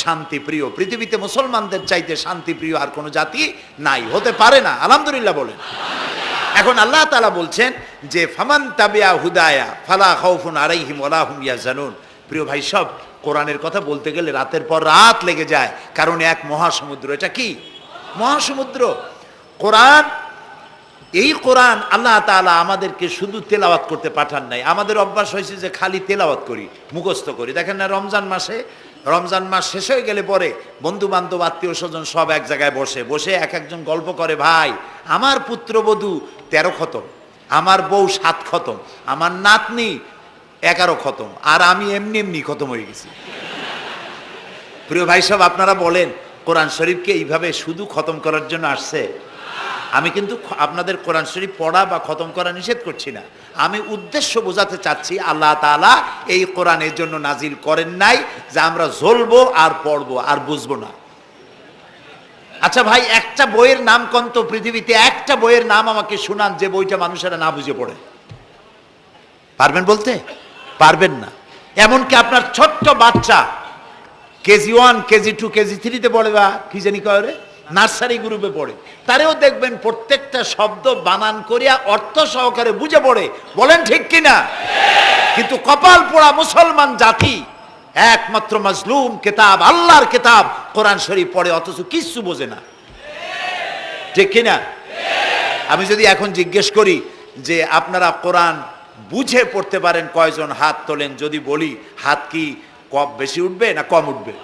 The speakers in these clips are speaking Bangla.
শান্তিপ্রিয়। পৃথিবীতে মুসলমানদের চাইতে শান্তিপ্রিয় আর কোনো জাতি নাই, হতে পারে না। আলহামদুলিল্লাহ বলেন। এখন আল্লাহ তাআলা বলছেন যে ফামান তাবিয়া হুদায়া ফালা খাউফুন আলাইহিম ওয়ালা হুম ইয়াহজানুন। প্রিয় ভাই সব, কোরআনের কথা বলতে গেলে রাতের পর রাত লেগে যায়, কারণ এক মহাসমুদ্র। এটা কি মহাসমুদ্র? কোরআন। এই কোরআন আল্লাহ তাআলা আমাদেরকে শুধু তেলাওয়াত করতে পাঠান নাই। আমাদের অভ্যাস হয়েছে যে খালি তেলাওয়াত করি, মুখস্থ করি। দেখেন না, রমজান মাস শেষ হয়ে গেলে পরে বন্ধু বান্ধব আত্মীয় স্বজন সব এক জায়গায় বসে এক একজন গল্প করে, ভাই আমার পুত্রবধূ 13 খতম, আমার বউ 7 খতম, আমার নাতনি 11 খতম, আর আমি এমনি খতম হয়ে গেছি। প্রিয় ভাই সব, আপনারা বলেন কোরআন শরীফকে এইভাবে শুধু খতম করার জন্য আসছে? আমি কিন্তু আপনাদের কোরআন শরীফ পড়া বা খতম করা নিষেধ করছি না। আমি উদ্দেশ্য বোঝাতে চাচ্ছি, আল্লাহ তাআলা এই কোরআনের জন্য নাজিল করেন নাই যে আমরা জ্বলবো আর পড়বো আর বুঝবো না। আচ্ছা ভাই, একটা বইয়ের নাম কোন তো পৃথিবীতে, একটা বইয়ের নাম আমাকে শুনান যে বইটা মানুষেরা না বুঝে পড়ে? পারবেন বলতে? পারবেন না। এমনকি আপনার ছোট্ট বাচ্চা কেজি 1, কেজি 2, কেজি 3-তে পড়ে, বা কি জানি কয়, নার্সারি গ্রুপে পড়ে, তারেও দেখবেন প্রত্যেকটা শব্দ বানান করিয়া অর্থ সহকারে বুঝে পড়ে। বলেন ঠিক কিনা? কিন্তু কপাল পোড়া মুসলমান জাতি একমাত্র মাজলুম কিতাব, আল্লাহর কিতাব কোরআন শরীফ পড়ে, অথচ কিছু বোঝে না। ঠিক কিনা? আমি যদি এখন জিজ্ঞেস করি যে আপনারা কোরআন বুঝে পড়তে পারেন কয়জন, হাত তোলেন। যদি বলি হাত কি কম বেশি উঠবে না কম উঠবে?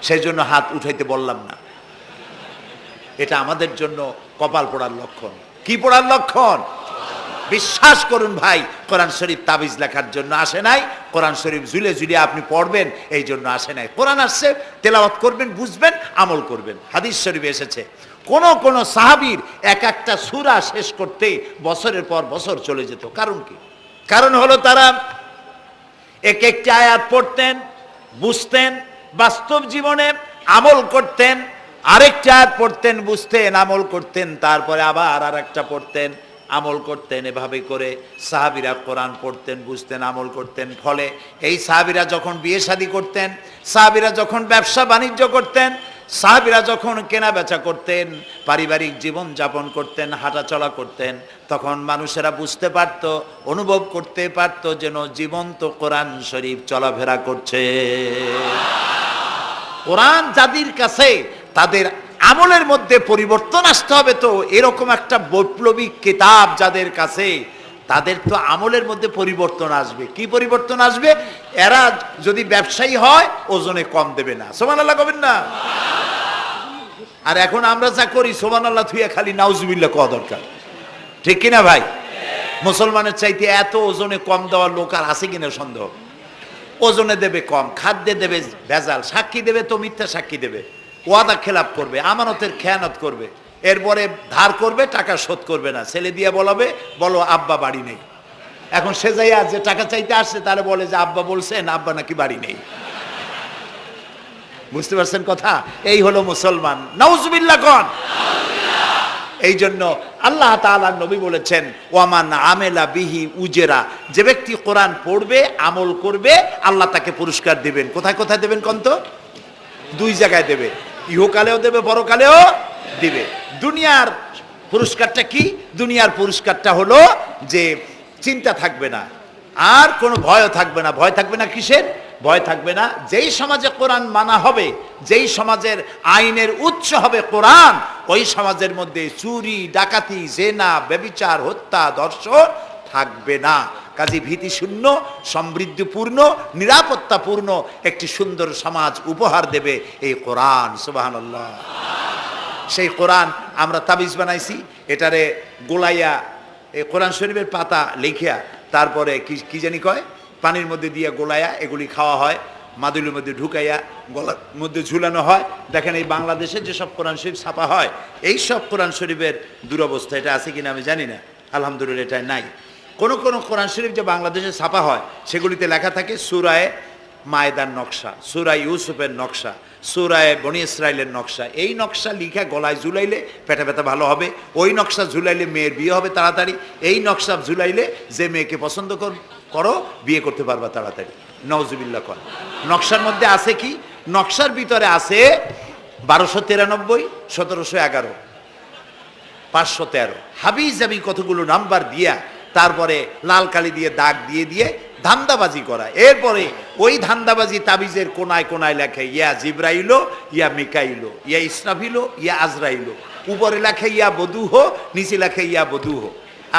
সেই জন্য হাত উঠাইতে বললাম না। এটা আমাদের জন্য কপাল পোড়ার লক্ষণ। কি পোড়ার লক্ষণ? বিশ্বাস করুন ভাই, কোরআন শরীফ তাবিজ লেখার জন্য আসে নাই, কোরআন শরীফ ঝুলে ঝুলে আপনি পড়বেন এই জন্য আসে নাই। কোরআন আসছে তেলাওয়াত করবেন, বুঝবেন, আমল করবেন। হাদিস শরীফে এসেছে কোন সাহাবীর এক একটা সূরা শেষ করতে বছরের পর বছর চলে যেত। কারণ কি? কারণ হলো তারা এক একটি আয়াত পড়তেন, বুঝতেন, বাস্তব জীবনে আমল করতেন, আরেকটা আয়াত পড়তেন, বুঝতেন, আমল করতেন, তারপরে আবার আরেকটা পড়তেন, আমল করতেন। এভাবে করে সাহাবীরা কোরআন পড়তেন, বুঝতেন, আমল করতেন। ফলে এই সাহাবীরা যখন বিয়ে শাদী করতেন, সাহাবীরা যখন ব্যবসা বাণিজ্য করতেন, সাহাবীরা যখন কেনা বেচা করতেন, পারিবারিক জীবন যাপন করতেন, হাঁটাচলা করতেন, তখন মানুষেরা বুঝতে পারত, অনুভব করতে পারত যেন জীবন্ত কোরআন শরীফ চলাফেরা করছে। কোরআন যাদের কাছে, তাদের আমলের মধ্যে পরিবর্তন আসতে হবে। তো এরকম একটা বৈপ্লবিক কিতাব যাদের কাছে, তাদের তো আমলের মধ্যে পরিবর্তন আসবে। কি পরিবর্তন আসবে? এরা যদি ব্যবসায়ী হয় ওজনে কম দেবে না। সুবহানাল্লাহ কবেন না? আর এখন আমরা যা করি, সুবহানাল্লাহ থুইয়া খালি নাউজুবিল্লাহ কওয়া দরকার। ঠিক কিনা ভাই? মুসলমানের চাইতে এত ওজনে কম দেওয়ার লোক আর আছে কিনা সন্দেহ। ওজনে দেবে কম, খাদ্যে দেবে ভেজাল, সাক্ষী দেবে তো মিথ্যা সাক্ষী দেবে, ওয়াদা খেলাপ করবে, আমানতের খেয়ানত করবে, এরপরে ধার করবে, টাকা শোধ করবে না। ছেলে দিয়ে বলো আব্বা বাড়ি নেই। এখন সে যাইয়া যে টাকা চাইতে আসছে তারা বলে যে আব্বা বলছেন আব্বা নাকি বাড়ি নেই। বুঝতে পারছেন কথা? এই হলো মুসলমান। নাউজুবিল্লাহ কোন। এই জন্য আল্লাহ তাআলা নবী বলেছেন, ওয়ামান আমেলা বিহি উজেরা, যে ব্যক্তি কোরআন পড়বে, আমল করবে, আল্লাহ তাকে পুরস্কার দিবেন। কোথায় কোথায় দেবেন কোন তো? 2 জায়গায় দেবে, ইহকালেও দেবে, পরকালেও দিবে। দুনিয়ার পুরস্কারটা কি? দুনিয়ার পুরস্কারটা হলো যে চিন্তা থাকবে না, আর কোনো ভয়ও থাকবে না। ভয় থাকবে না কিসের? ভয় থাকবে না যেই সমাজে কোরআন মানা হবে, যেই সমাজের আইনের উৎস হবে কোরআন, ওই সমাজের মধ্যে চুরি, ডাকাতি, জেনা, ব্যভিচার, হত্যা, ধর্ষণ থাকবে না। কাজী ভীতিশূন্য, সমৃদ্ধিপূর্ণ, নিরাপত্তাপূর্ণ একটি সুন্দর সমাজ উপহার দেবে এই কোরআন। সুবহানাল্লাহ। সেই কোরআন আমরা তাবিজ বানাইছি, এটারে গোলাইয়া, এই কোরআন শরীফের পাতা লিখিয়া, তারপরে কি জানি কয়, পানির মধ্যে দিয়ে গোলাইয়া এগুলি খাওয়া হয়, মাদুলির মধ্যে ঢুকাইয়া গলার মধ্যে ঝুলানো হয়। দেখেন এই বাংলাদেশে যেসব কোরআন শরীফ ছাপা হয়, এই সব কোরআন শরীফের দুরবস্থা। এটা আছে কিনা আমি জানি না, আলহামদুলিল্লাহ এটা নাই। কোন কোরআন শরীফ যে বাংলাদেশে ছাপা হয়, সেগুলিতে লেখা থাকে সূরায়ে মায়েদার নকশা, সূরা ইউসুফের নকশা, সূরায়ে বনি ইসরাইলের নকশা। এই নকশা লিখা গলায় ঝুলাইলে পেটে ব্যথা ভালো হবে, ওই নকশা ঝুলাইলে মেয়ের বিয়ে হবে তাড়াতাড়ি, এই নকশা ঝুলাইলে যে মেয়েকে পছন্দ করো বিয়ে করতে পারবা তাড়াতাড়ি। নাউজুবিল্লাহ কর। নকশার মধ্যে আছে কি? নকশার ভিতরে আছে 1293, 1711, 513 হাবি জাবি কতগুলো নাম্বার দিয়া তারপরে লাল কালি দিয়ে দাগ দিয়ে দিয়ে ধান্দাবাজি করা। এরপরে ওই ধান্দাবাজি তাবিজের কোনায় কোনায় লেখে ইয়া জিব্রাইলো, ইয়া মিকাইলো, ইয়া ইসরাফিলো, ইয়া আজরাইলো। উপরে লেখে ইয়া বদুহ, নিচে লেখে ইয়া বদুহ।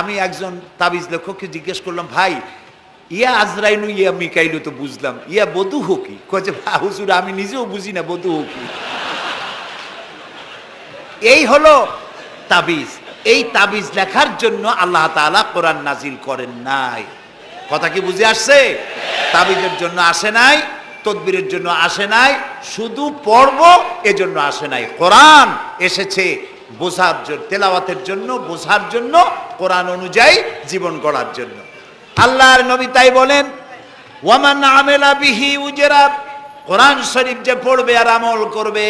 আমি একজন তাবিজ লেখককে জিজ্ঞেস করলাম, ভাই ইয়া আজরাইলু ইয়া মিকাইলু তো বুঝলাম, ইয়া বদুহ কি? কয়ে যে হুজুর আমি নিজেও বুঝি না বদুহ কি। এই হলো তাবিজ। এই তাবিজ লেখার জন্য আল্লাহ তাআলা কোরআন নাজিল করেন নাই। কথা কি বুঝে আসছে? তাবিজের জন্য আসে নাই, তদবিরের জন্য আসে নাই, শুধু পড়ব এজন্য আসে নাই। কোরআন এসেছে বোঝার জন্য, তেলাওয়াতের জন্য, বোঝার জন্য, কোরআন অনুযায়ী জীবন গড়ার জন্য। আল্লাহর নবী তাই বলেন, ওয়ামান আমেলা বিহি উজরা, কোরআন শরীফ যে পড়বে আর আমল করবে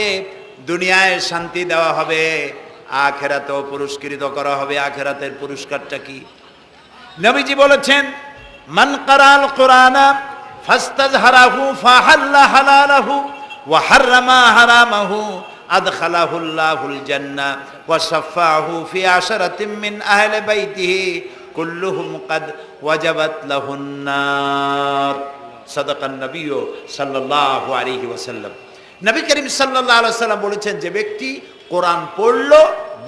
দুনিয়ায় শান্তি দেওয়া হবে, আখিরাতেও পুরস্কৃত করা হবে। আখিরাতের পুরস্কারটা কি? নবীজি বলেছেন, মান কারাল কোরআনা ফাস্তাজহারাহু ফাহাল্লা হালালাহু ওয়া হাররামা হারামাহু আদখালাহুল্লাহুল জান্নাহ ওয়া শাফাআহু ফি আশরাতিন মিন আহলি বাইতিহি কুল্লুহুম কাদ ওয়াজাবাত লাহুন নার। সাদাকান নবী সাল্লাল্লাহু আলাইহি ওয়াসাল্লাম। নবী করিম সাল্লাল্লাহু আলাইহি ওয়াসাল্লাম বলেছেন, যে ব্যক্তি কোরআন পড়লো,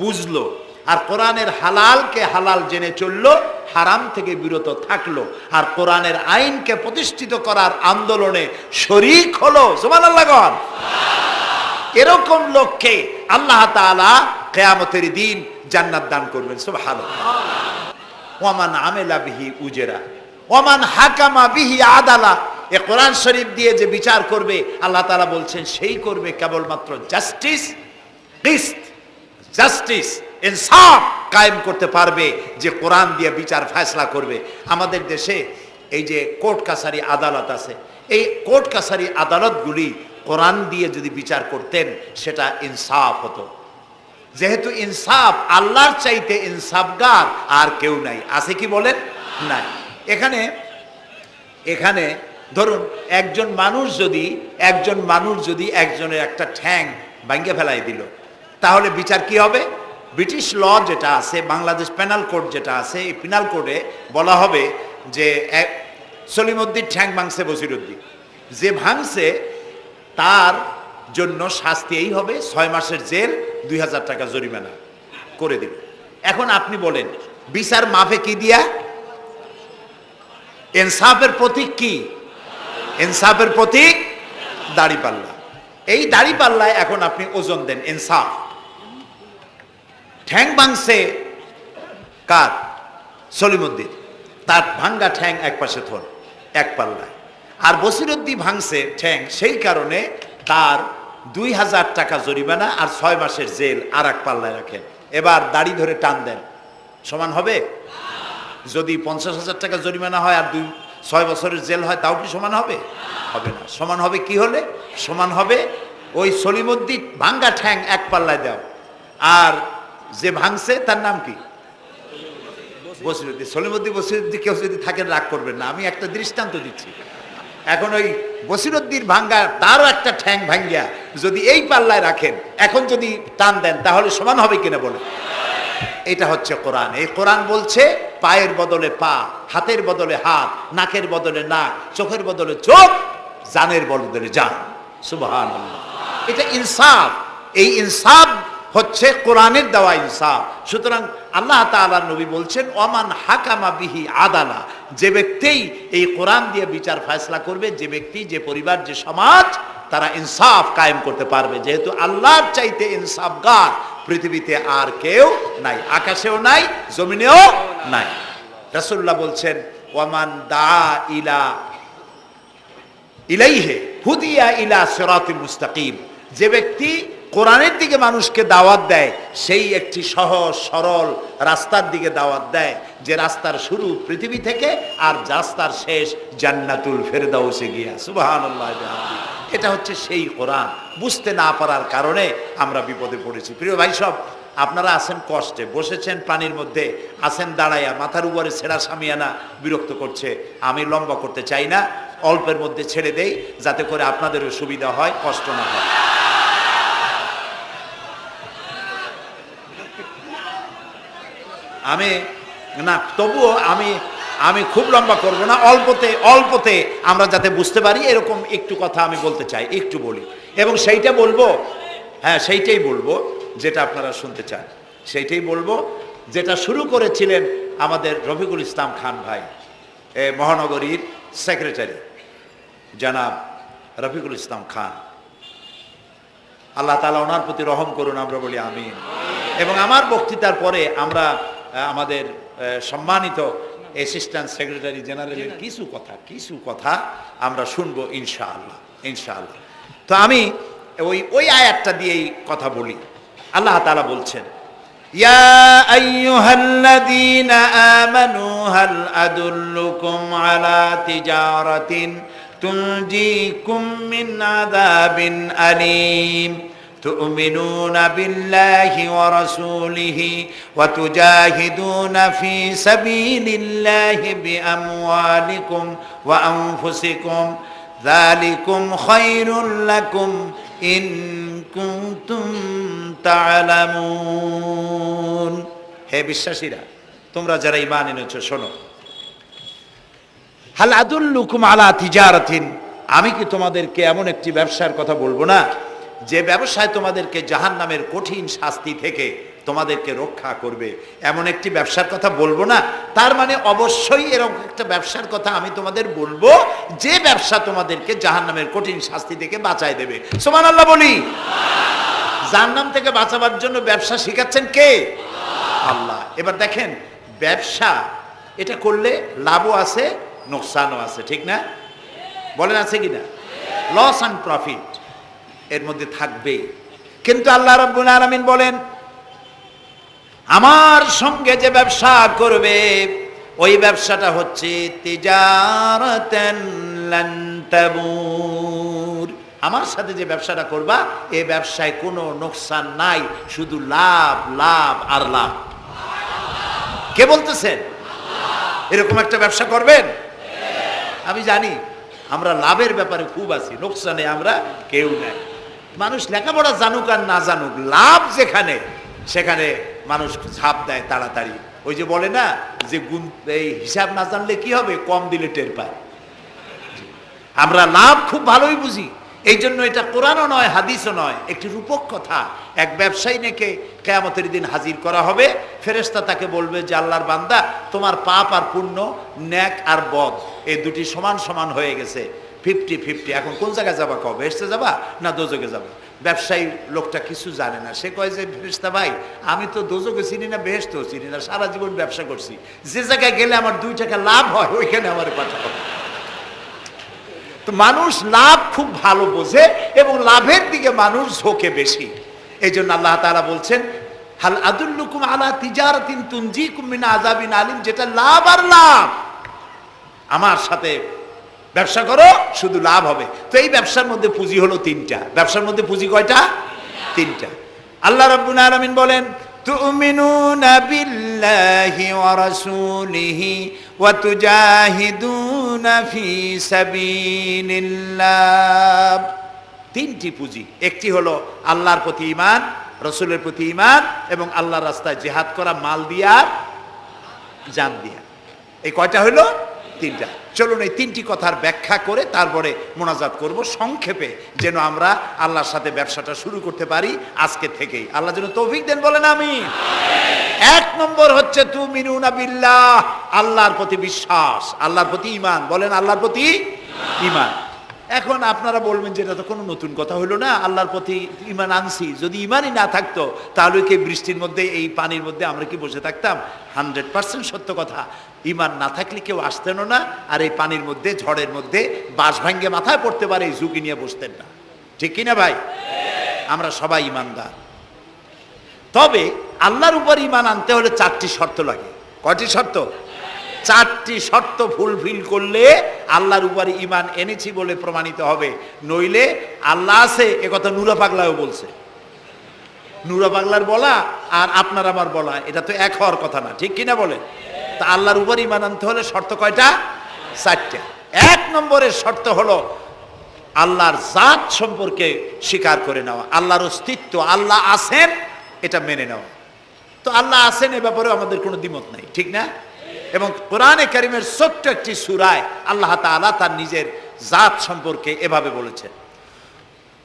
বুঝলো, আর কোরআনের হালালকে হালাল জেনে চললো, হারাম থেকে বিরত থাকলো, আর কোরআনের আইনকে প্রতিষ্ঠিত করার আন্দোলনে শরীক হলো, সুবহানাল্লাহ গণ, এরকম লোককে আল্লাহ তাআলা কিয়ামতের দিন জান্নাত দান করবেন। সুবহানাল্লাহ। ওয়ামান আমেলা বিহি উজরা ওয়ামান হাকামা বিহি আদালা। এ কোরআন শরীফ দিয়ে যে বিচার করবে, আল্লাহ তাআলা বলছেন সেই করবে কেবলমাত্র জাস্টিস, কিসত, জাস্টিস, ইনসাফ কায়েম করতে পারবে, যে কোরআন দিয়ে বিচার ফয়সালা করবে। আমাদের দেশে এই যে কোর্ট কাছারি আদালত আছে, এই কোর্ট কাছারি আদালতগুলি কোরআন দিয়ে যদি বিচার করতেন সেটা ইনসাফ হতো। যেহেতু ইনসাফ, আল্লাহর চাইতে ইনসাফগার আর কেউ নাই। আছে কি বলেন? নাই। এখানে ধরুন একজন মানুষ যদি একজনের একটা ঠ্যাং ভাঙে ফেলাই দিল, তাহলে বিচার কি হবে? ব্রিটিশ ল যেটা আছে, বাংলাদেশ পেনাল কোড যেটা আছে, এই পেনাল কোডে বলা হবে যে সলিমউদ্দিন ঠ্যাং ভাঙছে বসিরউদ্দিন, যে ভাঙছে তার জন্য শাস্তি এই হবে 6 মাসের জেল, 2000 টাকা জরিমানা করে দিল। এখন আপনি বলেন বিচার মাফে কি দিয়া? ইনসাফের প্রতীক কি? ইনসাফের প্রতীক দাড়িপাল্লা। এই দাড়িপাল্লায় এখন আপনি ওজন দেন ইনসাফ। ঠ্যাং ভাঙছে কার? সলিমউদ্দিন, তার ভাঙ্গা ঠ্যাং এক পাশে থন এক পাল্লায়, আর বসিরউদ্দিন ভাঙছে ঠ্যাং, সেই কারণে তার 2000 টাকা জরিমানা আর 6 মাসের জেল আর এক পাল্লায় রাখেন। এবার দাড়ি ধরে টান দেন, সমান হবে? যদি 50,000 টাকা জরিমানা হয় আর 6 বছরের জেল হয়, তাও কি সমান হবে? হবে না। সমান হবে কি হলে? সমান হবে ওই সলিমউদ্দিন ভাঙ্গা ঠ্যাং এক পাল্লায় দাও, আর যে ভাঙছে তার নাম কি? বসিরউদ্দিন। বসিরউদ্দিন কেউ যদি থাকেন রাগ করবেন না, আমি একটা দৃষ্টান্ত দিচ্ছি। এখন ওই বসিরউদ্দিন ভাঙ্গা, তারও একটা ঠ্যাং ভাঙ্গিয়া যদি এই পাল্লায় রাখেন, এখন যদি টান দেন, তাহলে সমান হবে কিনা বলে? এটা হচ্ছে কোরআন। এই কোরআন বলছে পায়ের বদলে পা, হাতের বদলে হাত, নাকের বদলে নাক, চোখের বদলে চোখ, জানের বদলে জান। সুবহানাল্লাহ। এটা ইনসাফ। এই ইনসাফ হচ্ছে কোরআনের দেওয়া ইনসাফ। সুতরাং আল্লাহ তাআলা নবী বলছেন, ওমান হাকামা বিহি আদালা, যে ব্যক্তি এই কোরআন দিয়ে বিচার ফয়সালা করবে, যে ব্যক্তি, যে পরিবার, যে সমাজ, তারা ইনসাফ কায়েম করতে পারবে। যেহেতু আল্লাহর চাইতে ইনসাফগার পৃথিবীতে আর কেউ নাই, আকাশেও নাই, জমিনেও নাই। রাসূলুল্লাহ বলছেন, ওয়ামান দা ইলাইহি হুদিয়া ইলা সিরাতিল মুস্তাকিম, যে ব্যক্তি কোরআনের দিকে মানুষকে দাওয়াত দেয়, সেই একটি সহজ সরল রাস্তার দিকে দাওয়াত দেয়, যে রাস্তার শুরু পৃথিবী থেকে আর রাস্তার শেষ জান্নাতুল ফেরদাউসে গিয়া। সুবহানাল্লাহ। এটা হচ্ছে সেই কোরআন। বুঝতে না পারার কারণে আমরা বিপদে পড়েছি। প্রিয় ভাই সব, আপনারা আছেন কষ্টে, বসেছেন পানির মধ্যে, আছেন দাঁড়াইয়া, মাথার উপরে ছেঁড়া সামিয়ানা বিরক্ত করছে। আমি লম্বা করতে চাই না। অল্পের মধ্যে ছেড়ে দেই, যাতে করে আপনাদেরও সুবিধা হয়, কষ্ট না হয়। আমি না, তবুও আমি খুব লম্বা করব না, অল্পতে আমরা যাতে বুঝতে পারি এরকম একটু কথা আমি বলতে চাই, একটু বলি, এবং সেইটা বলবো, হ্যাঁ সেইটাই বলবো যেটা আপনারা শুনতে চান, সেইটাই বলবো যেটা শুরু করেছিলেন আমাদের রফিকুল ইসলাম খান ভাই, মহানগরীর সেক্রেটারি জনাব রফিকুল ইসলাম খান। আল্লাহ তাআলা ওনার প্রতি রহম করুন, আমরা বলি আমিন। এবং আমার বক্তৃতার পরে আমরা আমাদের সম্মানিত অ্যাসিস্ট্যান্ট সেক্রেটারি জেনারেলের কিছু কথা আমরা শুনবো ইনশাআল্লাহ। তো আমি ওই আয়াতটা দিয়েই কথা বলি। আল্লাহ তাআলা বলছেন, ইয়া আইয়ুহাল্লাযীনা আমানু হাল আদুল্লুকুম আলা তিজারাতিন তুনজিকুম মিন আযাবিন আলীম تؤمنون بالله ورسوله وتجاهدون في سبيل الله بأموالكم وأنفسكم ذلكم خير لكم إن كنتم تعلمون। হে বিশ্বাসীরা, তোমরা যারা ঈমান এনেছো শোনো, হাল আদুল্লুকুম আলা তিজারাতিন, আমি কি তোমাদেরকে এমন একটি ব্যবসার কথা বলবো না যে ব্যবসায় তোমাদেরকে জাহান্নামের কঠিন শাস্তি থেকে তোমাদেরকে রক্ষা করবে? এমন একটি ব্যবসার কথা বলবো না? তার মানে অবশ্যই এরকম একটা ব্যবসার কথা আমি তোমাদের বলবো যে ব্যবসা তোমাদেরকে জাহান্নামের কঠিন শাস্তি থেকে বাঁচায় দেবে। সুবহানাল্লাহ বলি। জাহান্নাম থেকে বাঁচাবার জন্য ব্যবসা শিখাচ্ছেন কে? আল্লাহ। এবার দেখেন, ব্যবসা এটা করলে লাভও আছে, নোকসানও আছে, ঠিক না? বলেন আছে কিনা? লস অ্যান্ড প্রফিট এর মধ্যে থাকবেই। কিন্তু আল্লাহ রাব্বুল আলামিন বলেন, আমার সঙ্গে যে ব্যবসা করবে ওই ব্যবসাটা হচ্ছে তিজারাতান লান তাবুর। আমার সাথে যে ব্যবসাটা করবা এই ব্যবসায় কোনো নোকসান নাই, শুধু লাভ লাভ আর লাভ। কে বলতেছেন? এরকম একটা ব্যবসা করবেন? আমি জানি আমরা লাভের ব্যাপারে খুব আছি, নোকসানে আমরা কেউ নাই। মানুষ লেখাপড়া জানুক আর না জানুক, লাভ যেখানে সেখানে মানুষ ঝাঁপ দেয় তাড়াতাড়ি। ওই যে বলে না যে এই হিসাব না জানলে কি হবে, কম দিলে টের পায়। আমরা লাভ খুব ভালোই বুঝি, এই জন্য এটা কোরআনও নয় হাদিসও নয়, একটি রূপক কথা। এক ব্যবসায়ী নেকে কিয়ামতের দিন হাজির করা হবে, ফেরেশতা তাকে বলবে যে আল্লাহর বান্দা, তোমার পাপ আর পুণ্য, ন্যাক আর বদ এই দুটি সমান সমান হয়ে গেছে, 50-50, এখন কোন জায়গায় যাবা? কবে বেহেশতে যাবা না দোজখে যাবা? ব্যবসায়ী লোকটা কিছু জানে না, সে কয় যে ফেরেশতা ভাই, আমি তো দোজখে চিনি না, বেহেশতেও চিনি না, সারা জীবন ব্যবসা করছি, যে জায়গায় গেলে আমার 2 টাকা লাভ হয় ওইখানে আমার পাঠাবো। তো মানুষ লাভ খুব ভালো বোঝে এবং লাভের দিকে মানুষ ঝোঁকে বেশি। এই জন্য আল্লাহ তাআলা বলছেন, হাল আদুল্লুকুম আলা তিজারাতিন তুনজিকুম মিন আযাবিন আলিম, যেটা লাভ আর লাভ। আমার সাথে ব্যবসা করো, শুধু লাভ হবে। তো এই ব্যবসার মধ্যে পুঁজি হলো 3টা। ব্যবসার মধ্যে পুঁজি কয়টা? 3টা। আল্লাহ রাব্বুল আলামিন বলেন, তুমিনুনা বিল্লাহি ওয়া রাসূলিহি ওয়া তুজাহিদুনা ফি সাবিলিল্লাহ। 3টি পুঁজি। একটি হলো আল্লাহর প্রতি ঈমান, রাসূলের প্রতি ঈমান এবং আল্লাহর রাস্তায় জিহাদ করা, মাল দিয়া জান দিয়া। এই কয়টা হলো? 3টা। চলুন এই 3টি কথার ব্যাখ্যা করে তারপরে মোনাজাত করব সংক্ষেপে, যেন আমরা আল্লাহর সাথে ব্যবসাটা শুরু করতে পারি আজকে থেকেই। আল্লাহ যেন তৌফিক দেন, বলেন আমিন। 1 নম্বর হচ্ছে তুমিনুনা বিল্লাহ, আল্লাহর প্রতি বিশ্বাস, আল্লাহর প্রতি ঈমান। বলেন আল্লাহর প্রতি ঈমান। এখন আপনারা বলবেন যে এটা তো কোনো নতুন কথা হলো না, আল্লাহর প্রতি ঈমান আনছি, যদি ঈমানই না থাকতো তাহলে কি বৃষ্টির মধ্যে এই পানির মধ্যে আমরা কি বসে থাকতাম? 100% সত্য কথা। ঈমান না থাকলে কেউ আসতেন না, আর এই পানির মধ্যে, ঝড়ের মধ্যে বাঁশ ভাঙ্গে মাথায় পড়তে পারে এই ঝুঁকি নিয়ে বসতেন না, ঠিক কিনা ভাই? আমরা সবাই ঈমানদার। তবে আল্লাহর উপর ঈমান আনতে হলে 4টি শর্ত লাগে। কয়টি শর্ত? 4টি শর্ত ফুলফিল করলে আল্লাহর উপর ঈমান এনেছি বলে প্রমাণিত হবে, নইলে আল্লাহ আছে একথা নুরা পাগলাও বলছে। নুরা পাগলার বলা আর আপনার আমার বলা এটা তো এক হওয়ার কথা না, ঠিক কিনা বলে? তা আল্লাহর উপর ঈমান আনতে হলে শর্ত কয়টা? 4টা। এক নম্বরের শর্ত হলো আল্লাহর জাত সম্পর্কে স্বীকার করে নেওয়া, আল্লাহর অস্তিত্ব, আল্লাহ আছেন এটা মেনে নেওয়া। তো আল্লাহ আছেন এ ব্যাপারে আমাদের কোনো দ্বিমত নাই, ঠিক না? এবং কোরআনে কারিমের ছোট্ট একটি সূরায় আল্লাহ তাআলা তার নিজের জাত সম্পর্কে এভাবে বলেছেন,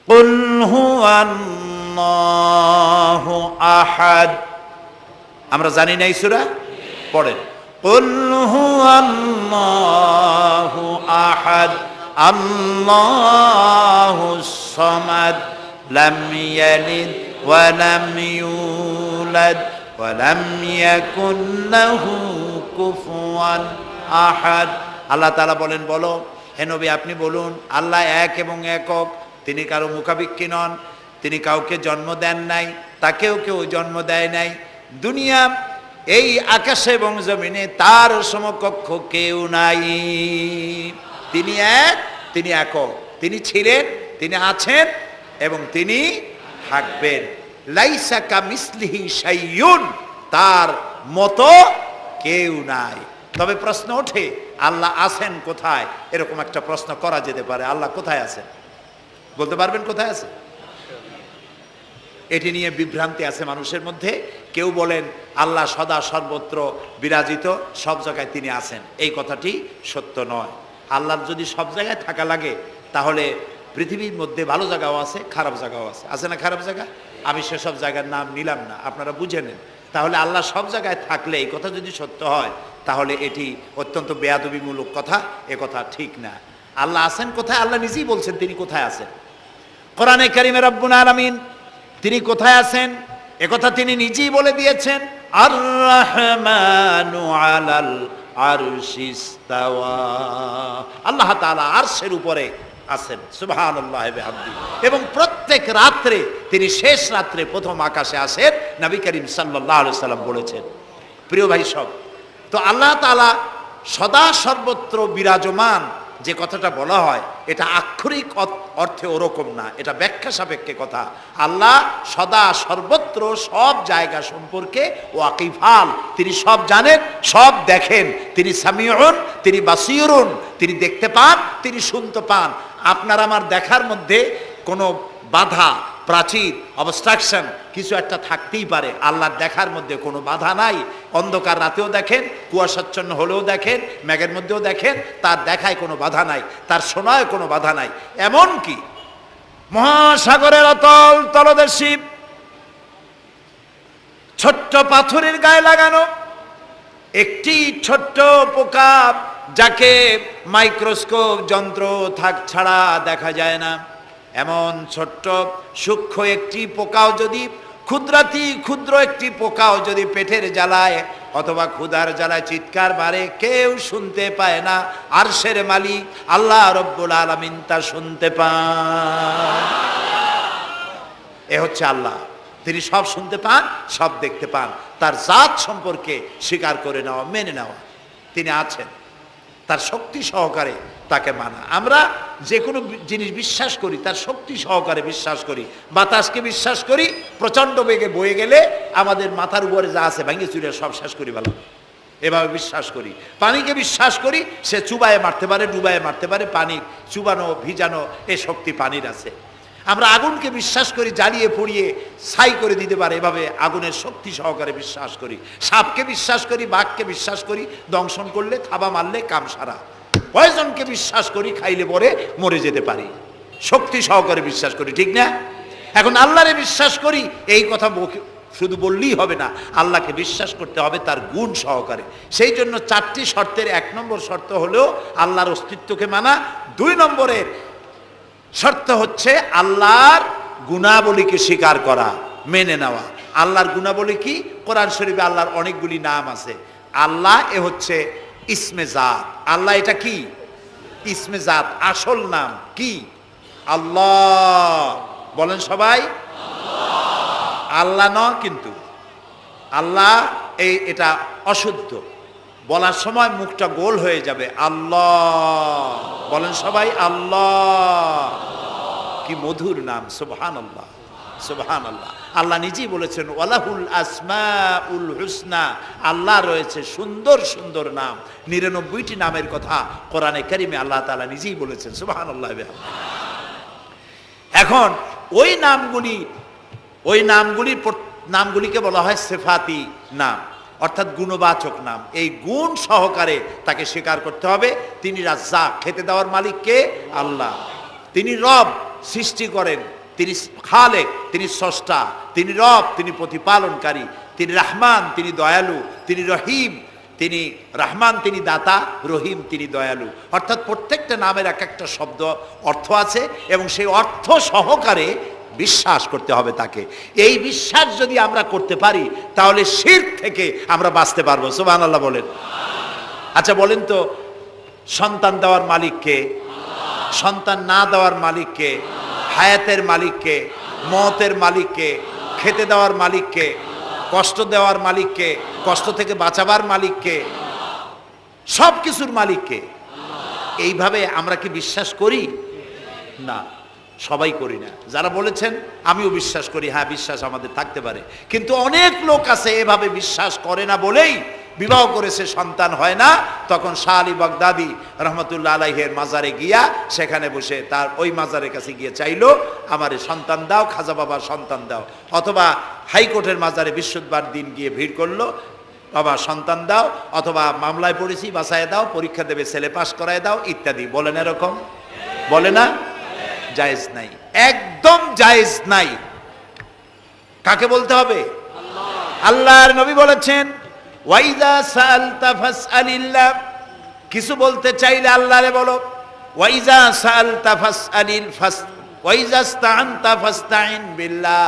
কুল হুয়াল্লাহু আহাদ। আমরা জানি না এই সূরা, পড়েন, কুল হুয়াল্লাহু আহাদ আল্লাহুস সামাদ লাম ইয়ালিদ ওয়া লাম ইউলাদ ওয়া লাম ইয়াকুন লাহু কুফুয়ান আহাদ। আল্লাহ তাআলা বলেন, বলো হে নবী আপনি বলুন, আল্লাহ এক এবং একক, তিনি কারো মুখাপেক্ষী নন, তিনি কাউকে জন্ম দেন নাই, তাকেও কেউ জন্ম দেয় নাই। দুনিয়া এই আকাশে এবং জমিনে তার সমকক্ষ কেউ নাই। তিনি এক, তিনি একক, তিনি ছিলেন, তিনি আছেন এবং তিনি থাকবেন। লাইসা কামিসলিহি শাইউন, তার মতো কেউ নাই। তবে প্রশ্ন ওঠে আল্লাহ আছেন কোথায়? এরকম একটা প্রশ্ন করা যেতে পারে, আল্লাহ কোথায় আছেন? বলতে পারবেন কোথায় আছে? এটি নিয়ে বিভ্রান্তি আছে মানুষের মধ্যে। কেউ বলেন আল্লাহ সদা সর্বত্র বিরাজিত, সব জায়গায় তিনি আছেন। এই কথাটি সত্য নয়। আল্লাহর যদি সব জায়গায় থাকা লাগে তাহলে পৃথিবীর মধ্যে ভালো জায়গাও আছে, খারাপ জায়গাও আছে। আছে না খারাপ জায়গা? আমি সেসব জায়গার নাম নিলাম না, আপনারা বুঝে নেন। তাহলে আল্লাহ সব জায়গায় থাকলে এই কথা যদি সত্য হয় তাহলে এটি অত্যন্ত বেয়াদবিমূলক কথা, এ কথা ঠিক না। আল্লাহ আছেন কোথায়? আল্লাহ নিজেই বলছেন তিনি কোথায় আছেন। কোরআনে কারিমে রব্বুল আলামিন তিনি কোথায় আছেন একথা তিনি নিজেই বলে দিয়েছেন, আর রহমানু আলাল আরশিস তাওয়া। আল্লাহ তাআলা আরশের উপরে আছেন, সুবহানাল্লাহি ওয়া বিহামদিহি। এবং প্রত্যেক রাত্রে তিনি শেষ রাত্রে প্রথম আকাশে আসেন, নবী করিম সাল্লাল্লাহু আলাইহি সাল্লাম বলেছেন। প্রিয় ভাই সব, তো আল্লাহ তাআলা সদা সর্বত্র বিরাজমান যে কথাটা বলা হয় এটা আক্ষরিক অর্থে ওরকম না, এটা ব্যাখ্যা সাপেক্ষে কথা। আল্লাহ সদা সর্বত্র সব জায়গা সম্পর্কে ওয়াকিফাল, তিনি সব জানেন, সব দেখেন। তিনি সামিউন, তিনি বাসিরুন, তিনি দেখতে পান, তিনি শুনতে পান। আপনার আমার দেখার মধ্যে কোনো বাধা, প্রাচীর, অবস্ট্রাকশন কিছু একটা থাকতেই পারে। আল্লাহর দেখার মধ্যে কোনো বাধা নাই। অন্ধকার রাতেও দেখেন, কুয়াশাচ্ছন্ন হলেও দেখেন, মেঘের মধ্যেও দেখেন, তার দেখায় কোনো বাধা নাই, তার শোনায় কোনো বাধা নাই। এমনকি মহাসাগরের অতল তলদেশে ছোট্ট পাথরের গায়ে লাগানো একটি ছোট্ট পোকা, যাকে মাইক্রোস্কোপ যন্ত্র ছাড়া দেখা যায় না, এমন ছোট্ট সূক্ষ্ম একটি পোকাও যদি, ক্ষুদ্র একটি পোকাও যদি পেটের জ্বালায় অথবা ক্ষুধার জ্বালায় চিৎকার মারে, কেউ শুনতে পায় না। আরশের মালিক আল্লাহ রব্বুল আলামিন তা শুনতে পান। এ হচ্ছে আল্লাহ, তিনি সব শুনতে পান, সব দেখতে পান। তার জাত সম্পর্কে স্বীকার করে নেওয়া, মেনে নেওয়া, তিনি আছেন, তার শক্তি সহকারে তাকে মানা। আমরা যে কোনো জিনিস বিশ্বাস করি তার শক্তি সহকারে বিশ্বাস করি। বাতাসকে বিশ্বাস করি, প্রচণ্ড বেগে বয়ে গেলে আমাদের মাথার উপরে যা আছে ভেঙে চুরে সব শেষ করি ভালো, এভাবে বিশ্বাস করি। পানিকে বিশ্বাস করি, সে চুবায়ে মারতে পারে, ডুবায়ে মারতে পারে। পানির চুবানো, ভিজানো এ শক্তি পানির আছে। আমরা আগুনকে বিশ্বাস করি, জ্বালিয়ে পুড়িয়ে ছাই করে দিতে পারে, এভাবে আগুনের শক্তি সহকারে বিশ্বাস করি। সাপকে বিশ্বাস করি, বাঘকে বিশ্বাস করি, দংশন করলে, থাবা মারলে কাম সারা। পয়জনকে বিশ্বাস করি, খাইলে পরে মরে যেতে পারি, শক্তি সহকারে বিশ্বাস করি, ঠিক না? এখন আল্লাহরে বিশ্বাস করি, এই কথা শুধু বললেই হবে না, আল্লাহকে বিশ্বাস করতে হবে তার গুণ সহকারে। সেই জন্য 4টি শর্তের 1 নম্বর শর্ত হলো আল্লাহর অস্তিত্বকে মানা। 2 নম্বরের শর্ত হচ্ছে আল্লাহর গুণাবলীকে স্বীকার করা, মেনে নেওয়া। আল্লাহর গুণাবলী কি? কোরআন শরীফে আল্লাহর অনেকগুলি নাম আছে। আল্লাহ এ হচ্ছে ইসমে জাত। আল্লাহ এটা কি? ইসমে জাত, আসল নাম কি? আল্লাহ। বলেন সবাই আল্লাহ। ন কিন্তু আল্লাহ এটা অশুদ্ধ, বলার সময় মুখটা গোল হয়ে যাবে। আল্লাহ বলেন সবাই আল্লাহ। কি মধুর নাম, সুবহানাল্লাহ। সুবহানাল্লাহ। আল্লাহ নিজেই বলেছেন ওয়ালাহুল আসমাউল হুসনা, আল্লাহ রয়েছে সুন্দর সুন্দর নাম। 99টি নামের কথা কোরআনে কারিমে আল্লাহ তাআলা নিজেই বলেছেন। সুবহানাল্লাহ। এখন ওই নামগুলিকে বলা হয় সিফাতি নাম, অর্থাৎ গুণবাচক নাম। এই গুণ সহকারে তাকে স্বীকার করতে হবে। তিনি রাজ্জাক, খেতে দেওয়ার মালিক কে? আল্লাহ। তিনি রব, সৃষ্টি করেন। তিনি খালেক, তিনি স্রষ্টা। তিনি রব, তিনি প্রতিপালনকারী। তিনি রহমান, তিনি দয়ালু। তিনি রহিম, তিনি রহমান, তিনি দাতা। রহিম, তিনি দয়ালু। অর্থাৎ প্রত্যেকটা নামের এক একটা শব্দ অর্থ আছে এবং সেই অর্থ সহকারে বিশ্বাস করতে হবে তাকে। এই বিশ্বাস যদি আমরা করতে পারি তাহলে শিরক থেকে আমরা বাঁচতে পারবো। সুবহানাল্লাহ বলেন। আচ্ছা বলেন তো, সন্তান দেওয়ার মালিক কে? সন্তান না দেওয়ার মালিক কে? হায়াতের মালিক কে? মওতের মালিক কে? খেতে দেওয়ার মালিক কে? কষ্ট দেওয়ার মালিক কে? কষ্ট থেকে বাঁচাবার মালিক কে? সব কিছুর মালিক কে? এইভাবে আমরা কি বিশ্বাস করি? না, সবাই করি না। যারা বলেছেন আমিও বিশ্বাস করি, হ্যাঁ বিশ্বাস আমাদের থাকতে পারে, কিন্তু অনেক লোক আছে এভাবে বিশ্বাস করে না বলেই বিবাহ করেছে, সন্তান হয় না। তখন শাহ আলী বাগদাদি রহমতুল্লাহ আলাইহের মাজারে গিয়া সেখানে বসে তার ওই মাজারের কাছে গিয়ে চাইলো আমারে সন্তান দাও, খাজা বাবার সন্তান দাও। অথবা হাইকোর্টের মাজারে বৃহস্পতিবার দিন গিয়ে ভিড় করলো, বাবা সন্তান দাও, অথবা মামলায় পড়েছি বাঁচায় দাও, পরীক্ষা দেবে ছেলে পাশ করায় দাও ইত্যাদি। বলেন এরকম? বলে না? জায়েজ নাই, একদম জায়েজ নাই। কাকে বলতে হবে? আল্লাহর নবী বলেছেন ওয়াইদা সাআলতা ফাসআলিল্লাহ, কিছু বলতে চাইলে আল্লাহরে বলো। ওয়াইজা সাআলতা ফাসআলিল ফাস ওয়াইজা ইসতাআনতা ফাসতাইন বিল্লাহ,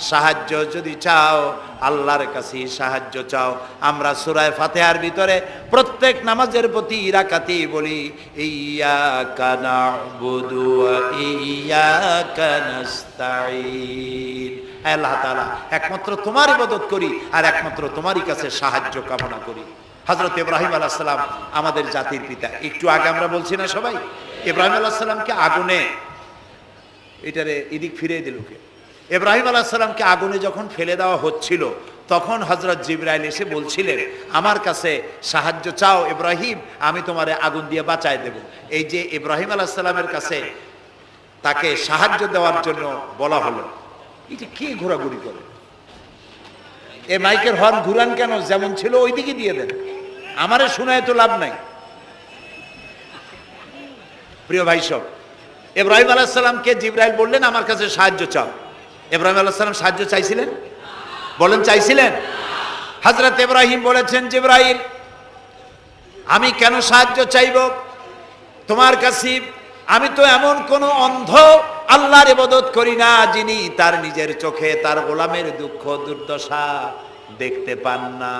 সাহায্য যদি চাও আল্লাহর কাছে সাহায্য চাও। আমরা সূরা ফাতিহার ভিতরে প্রত্যেক নামাজের প্রতি রাকাতেই বলি ইয়্যাকা না'বুদু ওয়া ইয়্যাকা নাস্তাঈন। আল্লাহ তাআলা একমাত্র তোমার ইবাদত করি আর একমাত্র তোমারই কাছে সাহায্য কামনা করি। হযরত ইব্রাহিম আলাইহিস সালাম আমাদের জাতির পিতা। একটু আগে আমরা বলছি না সবাই, ইব্রাহিম আলাইহিস সালামকে আগুনে, এটারে এদিক ফিরে দিল কে? ইব্রাহিম আলাইহিস সালামকে আগুনে যখন ফেলে দেওয়া হচ্ছিল তখন হযরত জিবরাইল এসে বলছিলেন আমার কাছে সাহায্য চাও ইব্রাহিম, আমি তোমারে আগুন দিয়ে বাঁচায় দেব। এই যে ইব্রাহিম আলাইহিস সালামের কাছে তাকে সাহায্য দেওয়ার জন্য বলা হলো, এটা কি ঘোরাঘুরি করে? এ মাইকের হর্ন ঘুরান কেন? যেমন ছিল ওই দিকে দিয়ে দেন, আমারে শোনায় তো লাভ নাই। প্রিয় ভাই সব, ইব্রাহিম আলাইহিস সালামকে জিবরাইল বললেন আমার কাছে সাহায্য চাও। ইব্রাহিম আলাইহিস সালাম সাহায্য চাইছিলেন? বলেন চাইছিলেন? হযরত ইব্রাহিম বলেছেন জিবরাইল আমি কেন সাহায্য চাইব তোমার কাছে? আমি তো এমন কোন অন্ধ আল্লাহর ইবাদত করি না যিনি তার নিজের চোখে তার গোলামের দুঃখ দুর্দশা দেখতে পান না।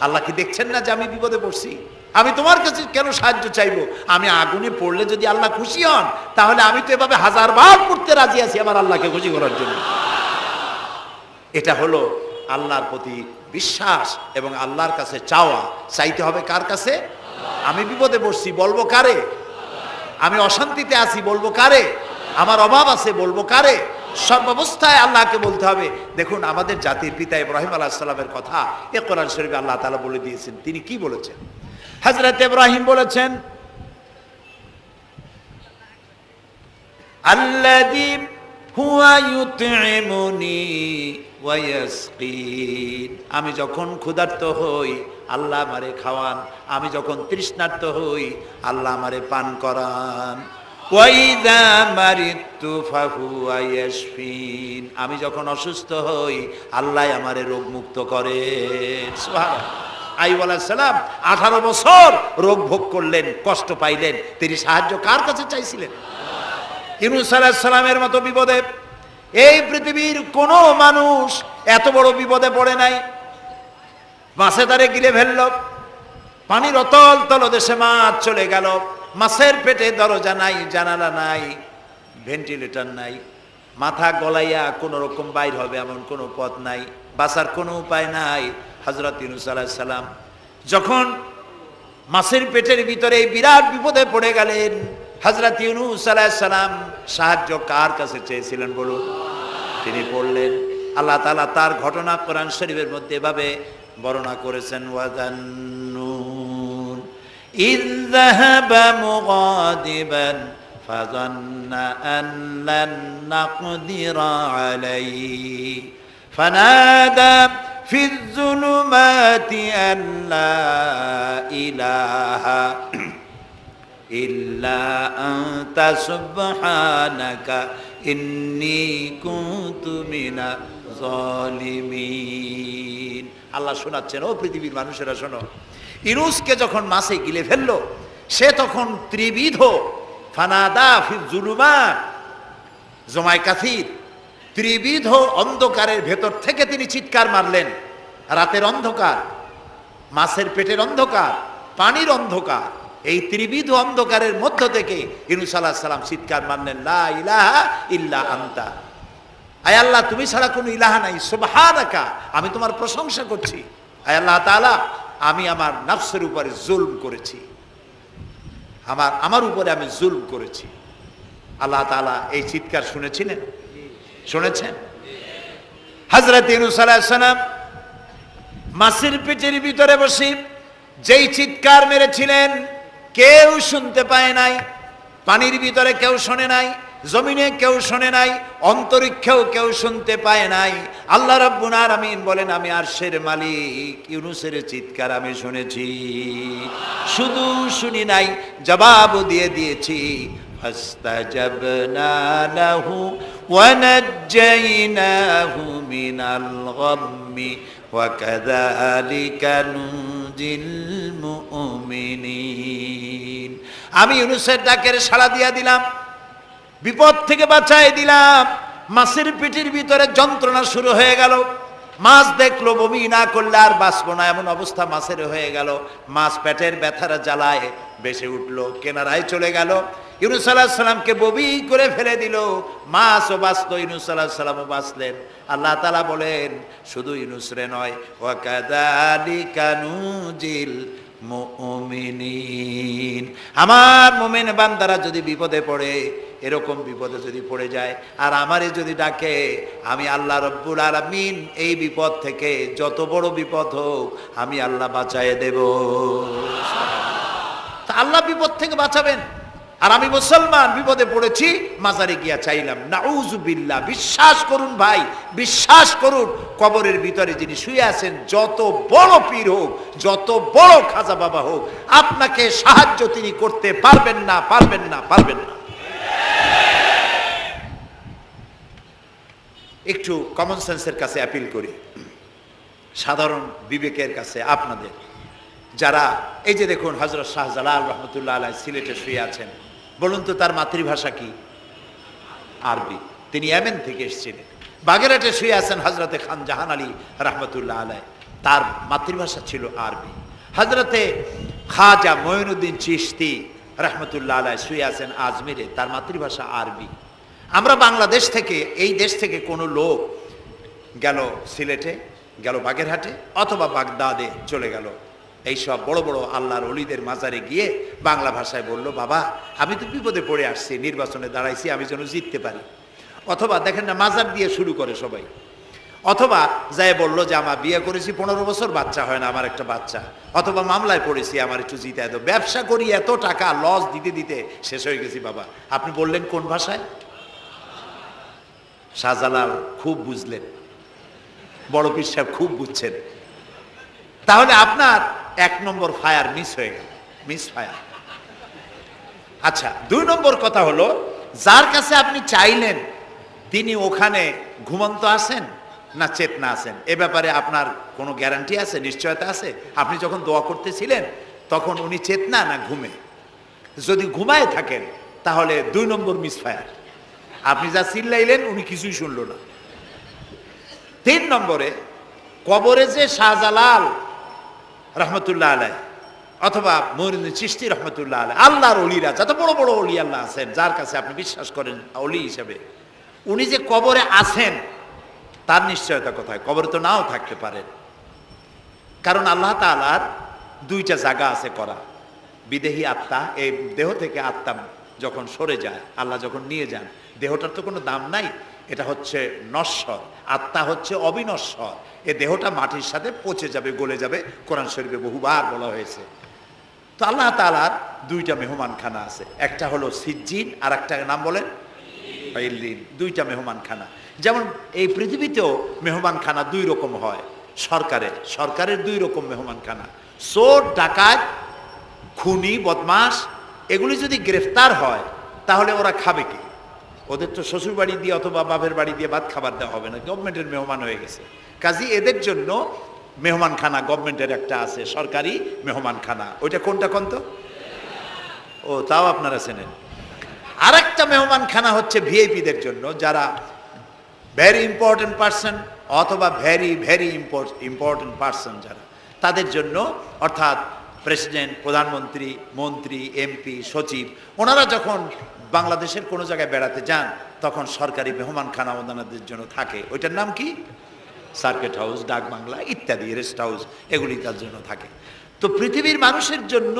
আল্লাহ কি দেখছেন না যে আমি বিপদে পড়ছি? আমি তোমার কাছে কেন সাহায্য চাইবো? আমি আগুনে পড়লে যদি আল্লাহ খুশি হন তাহলে আমি তো এভাবে হাজারবার পড়তে রাজি আছি আমার আল্লাহকে খুশি করার জন্য। এটা হলো আল্লাহর প্রতি বিশ্বাস এবং আল্লাহর কাছে চাওয়া। চাইতে হবে কার কাছে? আমি বিপদে পড়ছি বলবো কারে? আমি অশান্তিতে আছি বলবো কারে? আমার অভাব আছে বলবো কারে? সর্বাবস্থায় আল্লাহকে বলতে হবে। দেখুন আমাদের জাতির পিতা ইব্রাহিম আলাইহিস সালামের কথা এ কোরআন শরীফে আল্লাহ তাআলা বলে দিয়েছেন। তিনি কি বলেছেন? হযরত ইব্রাহিম বলেছেন আল্লাযী হুয়া ইউতঈমুনি ওয়া ইয়াসকিন, আমি যখন ক্ষুধার্ত হই আল্লাহ আমারে খাওয়ান, আমি যখন তৃষ্ণার্ত হই আল্লাহ আমারে পান করান। ওয়া ইযা মারিতু ফাহুয়া ইয়াশফিন, আমি যখন অসুস্থ হই আল্লাহ আমারে রোগ মুক্ত করেন। সুবহানাল্লাহ। আইয়ুব আলাইহিস সালাম 18 বছর রোগ ভোগ করলেন, কষ্ট পাইলেন, তিনি সাহায্য কার কাছে চাইছিলেন? ইউনূস আলাইহিস সালামের মতো বিপদে এই পৃথিবীর কোন মানুষ এত বড় বিপদে পড়ে নাই। মাছে তারে গিলে ফেলল, পানির অতল তলদেশে মাছ চলে গেল, মাছের পেটে দরজা নাই, জানালা নাই, ভেন্টিলেটর নাই, মাথা গলাইয়া কোন রকম বাইর হবে এমন কোনো পথ নাই, বাঁচার কোনো উপায় নাই। হযরত ইউনূস আলাইহিস সালাম যখন মাছের পেটের ভিতরে এই বিরাট বিপদে পড়ে গেলেন, হযরত ইউনূস আলাইহিস সালাম সাহায্য কার কাছে চেয়েছিলেন বলুন? তিনি পড়লেন। আল্লাহ তাআলা তার ঘটনা কোরআন শরীফের মধ্যে এভাবে বর্ণনা করেছেন, ওয়াজান্নুন ইয যাহাবা মুগাদিবান ফাযান্না আন লান নাকদিরা আলাইহি ফানাদা ফিয যুলুমাতি আন লা ইলাহা ইল্লা আনতা সুবহানাকা ইন্নী কুনতু মিনাজ জালিমিন। আল্লাহ শোনাচ্ছেন, ও পৃথিবীর মানুষেরা শোনো, ইউনূসকে যখন মাছে গিলে ফেললো, সে তখন ত্রিবিধ ফানাদা ফি যুলুমাত জমায় কাসির, ত্রিবিধ অন্ধকারের ভেতর থেকে তিনি চিৎকার মারলেন। রাতের অন্ধকার, মাছের পেটের অন্ধকার, পানির অন্ধকার, এই ত্রিবিধ অন্ধকারের মধ্য থেকে ইউনূস আলাইহিস সালাম চিৎকার মারলেন, লা ইলাহা ইল্লা আনতা, আয় আল্লাহ তুমি ছাড়া কোনো ইলাহা নাই, সুবহানাকা, আমি তোমার প্রশংসা করছি। আয় আল্লাহ তাআলা, আমি আমার নফসের উপরে জুলম করেছি, আমার উপরে আমি জুলম করেছি। আল্লাহ তাআলা এই চিৎকার শুনেছিলেন, শুনেছেন? হযরত ইউনূস আলাইহিস সালাম মাছের পেটের ভিতরে বসে যেই চিৎকার মেরেছিলেন কেউ শুনতে পায় নাই, পানির ভিতরে কেউ শোনে নাই, জমিনে কেউ শোনে নাই, অন্তরিক্ষেও কেউ শুনতে পায় নাই। আল্লাহ রাব্বুল আলামিন বলেন, আমি আরশের মালিক, ইউনূসের চিৎকার আমি শুনেছি, শুধু শুনি নাই, জবাবও দিয়ে দিয়েছি। ফাস্তাজাবনা লাহু ওয়া নাজ্জাইনাহু মিনাল গাম্মি ওয়া কাযালিকা নুনজিল মুমিনিন। আমি ইউনূসের ডাকের সাড়া দিয়া দিলাম, বিপদ থেকে বাঁচাই দিলাম। মাছের পেটের ভিতরে যন্ত্রণা শুরু হয়ে গেল, মাছ দেখলো বমি না করলে আর বাঁচবো না, এমন অবস্থা মাছের হয়ে গেল। মাছ পেটের ব্যথার জ্বালায় বেসে উঠলো, কেনারায় চলে গেল। ইউনূস আলাইহিস সালামকে বমি করে ফেলে দিল, মাছও বাঁচলো, ইউনূস আলাইহিস সালামও বাঁচলেন। আল্লাহ তাআলা বলেন, শুধু ইউনূস রে নয়, ওয়া কাযালিকা নুনজিল মুমিনিন, আমার মুমিন বান্দারা যদি বিপদে পড়ে, এরকম বিপদে যদি পড়ে যায় আর আমারে যদি ডাকে, আমি আল্লাহ রব্বুল আলামিন এই বিপদ থেকে যত বড় বিপদ হোক আমি আল্লাহ বাঁচায়ে দেব। তা আল্লাহ বিপদ থেকে বাঁচাবেন, আর আমি মুসলমান বিপদে পড়েছি, মাজারে গিয়া চাইলাম, নাউযুবিল্লাহ। বিশ্বাস করুন ভাই, বিশ্বাস করুন, কবরের ভিতরে যিনি শুয়ে আছেন, যত বড় পীর হোক, যত বড় খাজা বাবা হোক, আপনাকে সাহায্য তিনি করতে পারবেন না, পারবেন না, পারবেন না। একটু কমন সেন্সের কাছে অ্যাপিল করি, সাধারণ বিবেকের কাছে আপনাদের, যারা এই যে দেখুন হযরত শাহজালাল রহমতুল্লাহ আলাইহি সিলেটে শুয়ে আছেন, বলুন তো তার মাতৃভাষা কি? আরবি। তিনি ইয়েমেন থেকে এসেছিলেন। বাগেরহাটে শুয়ে আছেন হযরতে খান জাহান আলী রহমতুল্লাহ আলাইহি, তার মাতৃভাষা ছিল আরবি। হযরতে খাজা মঈনুদ্দিন চিশতি রহমতুল্লাহ আলাইহি শুয়ে আছেন আজমিরে, তার মাতৃভাষা আরবি। আমরা বাংলাদেশ থেকে, এই দেশ থেকে কোনো লোক গেল সিলেটে, গেল বাগেরহাটে অথবা বাগদাদে চলে গেল, এইসব বড় বড় আল্লাহর ওলিদের মাজারে গিয়ে বাংলা ভাষায় বলল, বাবা আমি তো বিপদে পড়ে আসছি, নির্বাচনে দাঁড়াইছি, আমি যেন জিততে পারি। অথবা দেখেন না, মাজার দিয়ে শুরু করে সবাই। অথবা যায় বলল যে আমার বিয়ে করেছি 15 বছর, বাচ্চা হয় না, আমার একটা বাচ্চা। অথবা মামলায় পড়েছি, আমার একটু জিতায় দাও। ব্যবসা করি, এত টাকা লস দিতে দিতে শেষ হয়ে গেছি। বাবা আপনি বললেন কোন ভাষায়? শাহজালাল খুব বুঝলেন, বড় পীর সাহেব খুব বুঝছেন। তাহলে আপনার 1 নম্বর ফায়ার মিস হয়ে গেল, মিস ফায়ার। আচ্ছা, 2 নম্বর কথা হলো, যার কাছে আপনি চাইলেন তিনি ওখানে ঘুমন্ত আছেন না চেতনা আছেন, এ ব্যাপারে আপনার কোনো গ্যারান্টি আছে, নিশ্চয়তা আছে? আপনি যখন দোয়া করতেছিলেন তখন উনি চেতনা না ঘুমে? যদি ঘুমায় থাকেন তাহলে 2 নম্বর মিস ফায়ার। আপনি যা চিল্লাইলেন উনি কিছুই শুনল না। 3 নম্বরে, কবরে যে শাহজালাল রহমতুল্লাহ আলাইহি অথবা মঈনুদ্দিন চিশতি রহমতুল্লাহ আলাইহি, আল্লাহর ওলিরা, যত বড় বড় ওলি আল্লাহ আছেন, যার কাছে আপনি বিশ্বাস করেন ওলি হিসেবে, উনি যে কবরে আছেন তার নিশ্চয়তা কোথায়? কবরে তো নাও থাকতে পারেন, কারণ আল্লাহ তাআলার 2টা জায়গা আছে করা। বিদেহী আত্মা, এই দেহ থেকে আত্মা যখন সরে যায়, আল্লাহ যখন নিয়ে যান, দেহটার তো কোনো দাম নাই, এটা হচ্ছে নশ্বর, আত্মা হচ্ছে অবিনশ্বর। এ দেহটা মাটির সাথে পচে যাবে, গলে যাবে, কোরআন শরীফে বহুবার বলা হয়েছে। তো আল্লাহ তাআলার দুইটা মেহমানখানা আছে, একটা হলো সিজ্জিন আর একটা নাম বলেন ইল্লিন, দুইটা মেহমানখানা। যেমন এই পৃথিবীতেও মেহমানখানা দুই রকম হয়, সরকারের দুই রকম মেহমানখানা। চোর, ডাকাত, খুনি, বদমাস এগুলি যদি গ্রেফতার হয় তাহলে ওরা খাবে কি? ওদের তো শ্বশুর বাড়ি দিয়ে অথবা বাপের বাড়ি দিয়ে ভাত খাবার দেওয়া হবে না, গভর্নমেন্টের মেহমান হয়ে গেছে। কাজী এদের জন্য মেহমানখানা গভর্নমেন্টের একটা আছে, সরকারি মেহমানখানা। ওইটা কোনটা কোন তো? ও, তাও আপনারা চেনেন। আর একটা মেহমানখানা হচ্ছে ভিআইপিদের জন্য, যারা ভেরি ইম্পর্টেন্ট পার্সন অথবা ভেরি ভেরি ইম্পর্টেন্ট পার্সন যারা, তাদের জন্য, অর্থাৎ প্রেসিডেন্ট, প্রধানমন্ত্রী, মন্ত্রী, এমপি, সচিব, ওনারা যখন বাংলাদেশের কোনো জায়গায় বেড়াতে যান তখন সরকারি মেহমানখানা ওনাদের জন্য থাকে। ওইটার নাম কি? সার্কিট হাউস, ডাক বাংলা ইত্যাদি, রেস্ট হাউস, এগুলি তার জন্য থাকে। তো পৃথিবীর মানুষের জন্য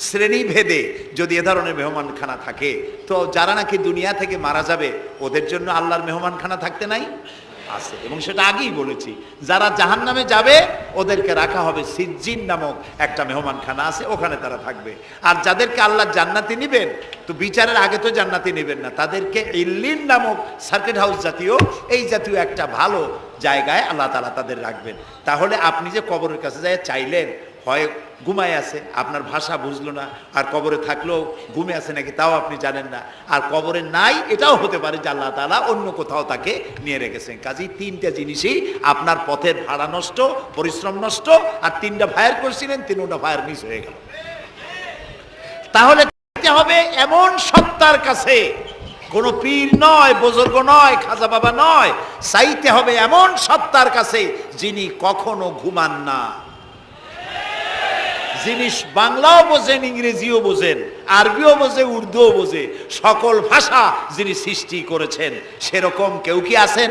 শ্রেণীভেদে যদি এ ধরনের মেহমানখানা থাকে, তো যারা নাকি দুনিয়া থেকে মারা যাবে ওদের জন্য আল্লাহর মেহমানখানা থাকতে নাই? আছে। এবং সেটা আগেই বলেছি, যারা জাহান্নামে যাবে ওদেরকে রাখা হবে সিজ্জিন নামক একটা মেহমানখানা আছে, ওখানে তারা থাকবে। আর যাদেরকে আল্লাহ জান্নাতে নিবেন, তো বিচারের আগে তো জান্নাতে নেবেন না, তাদেরকে ইল্লিন নামক সার্কিট হাউস জাতীয়, এই জাতীয় একটা ভালো জায়গায় আল্লাহ তাআলা তাদের রাখবেন। তাহলে আপনি যে কবরের কাছে যায় চাইলেন, হয় ঘুমায় আছে, আপনার ভাষা বুঝলো না, আর কবরে থাকলেও ঘুমে আছে নাকি তাও আপনি জানেন না, আর কবরে নাই এটাও হতে পারে যে আল্লাহ তাআলা অন্য কোথাও তাকে নিয়ে রেখেছেন। কাজেই তিনটা জিনিসই, আপনার পথের ভাড়া নষ্ট, পরিশ্রম নষ্ট, আর তিনটা ফায়ার করছিলেন, তিনটা ফায়ার মিস হয়ে গেল। তাহলে হবে এমন সত্তার কাছে, কোনো পীর নয়, বুজুর্গ নয়, খাজা বাবা নয়, চাইতে হবে এমন সত্তার কাছে যিনি কখনো ঘুমান না, যিনি বাংলাও বোঝেন, ইংরেজিও বোঝেন, আরবিও বোঝে, উর্দুও বোঝে, সকল ভাষা যিনি সৃষ্টি করেছেন। সেরকম কেউ কি আছেন?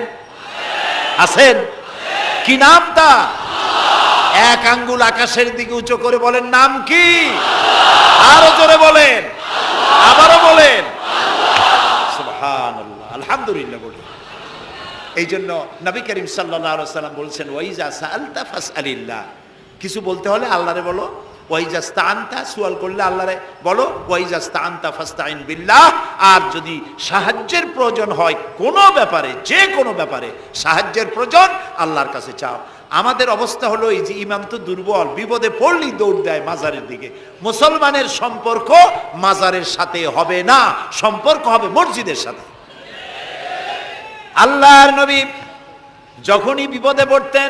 আছেন? কি নাম তা? এক আঙ্গুল আকাশের দিকে উঁচু করে বলেন, নাম কি? আরো জোরে বলেন, আবারও বলেন, সুবহানাল্লাহ, আলহামদুলিল্লাহ বলেন। এই জন্য নবী করিম সাল্লাল্লাহু আলাইহি ওয়াসাল্লাম বলছেন, ওয়াইজা সাআলতা ফাসআলিল্লাহ, কিছু বলতে হলে আল্লাহরে বলো। ওয়াইজা ইসতাআনতা, সুয়াল করলে আল্লাহরে বলো। ওয়াইজা ইসতাআনতা ফাসতাইন বিল্লাহ, আর যদি সাহায্যের প্রয়োজন হয় কোনো ব্যাপারে, যে কোনো ব্যাপারে সাহায্যের প্রয়োজন, আল্লাহর কাছে চাও। আমাদের অবস্থা হলো এই যে ইমাম তো দুর্বল, বিপদে পড়লেই দৌড় দেয় মাজারের দিকে। মুসলমানের সম্পর্ক মাজারের সাথে হবে না, সম্পর্ক হবে মসজিদের সাথে। আল্লাহর নবী যখনই বিপদে পড়তেন,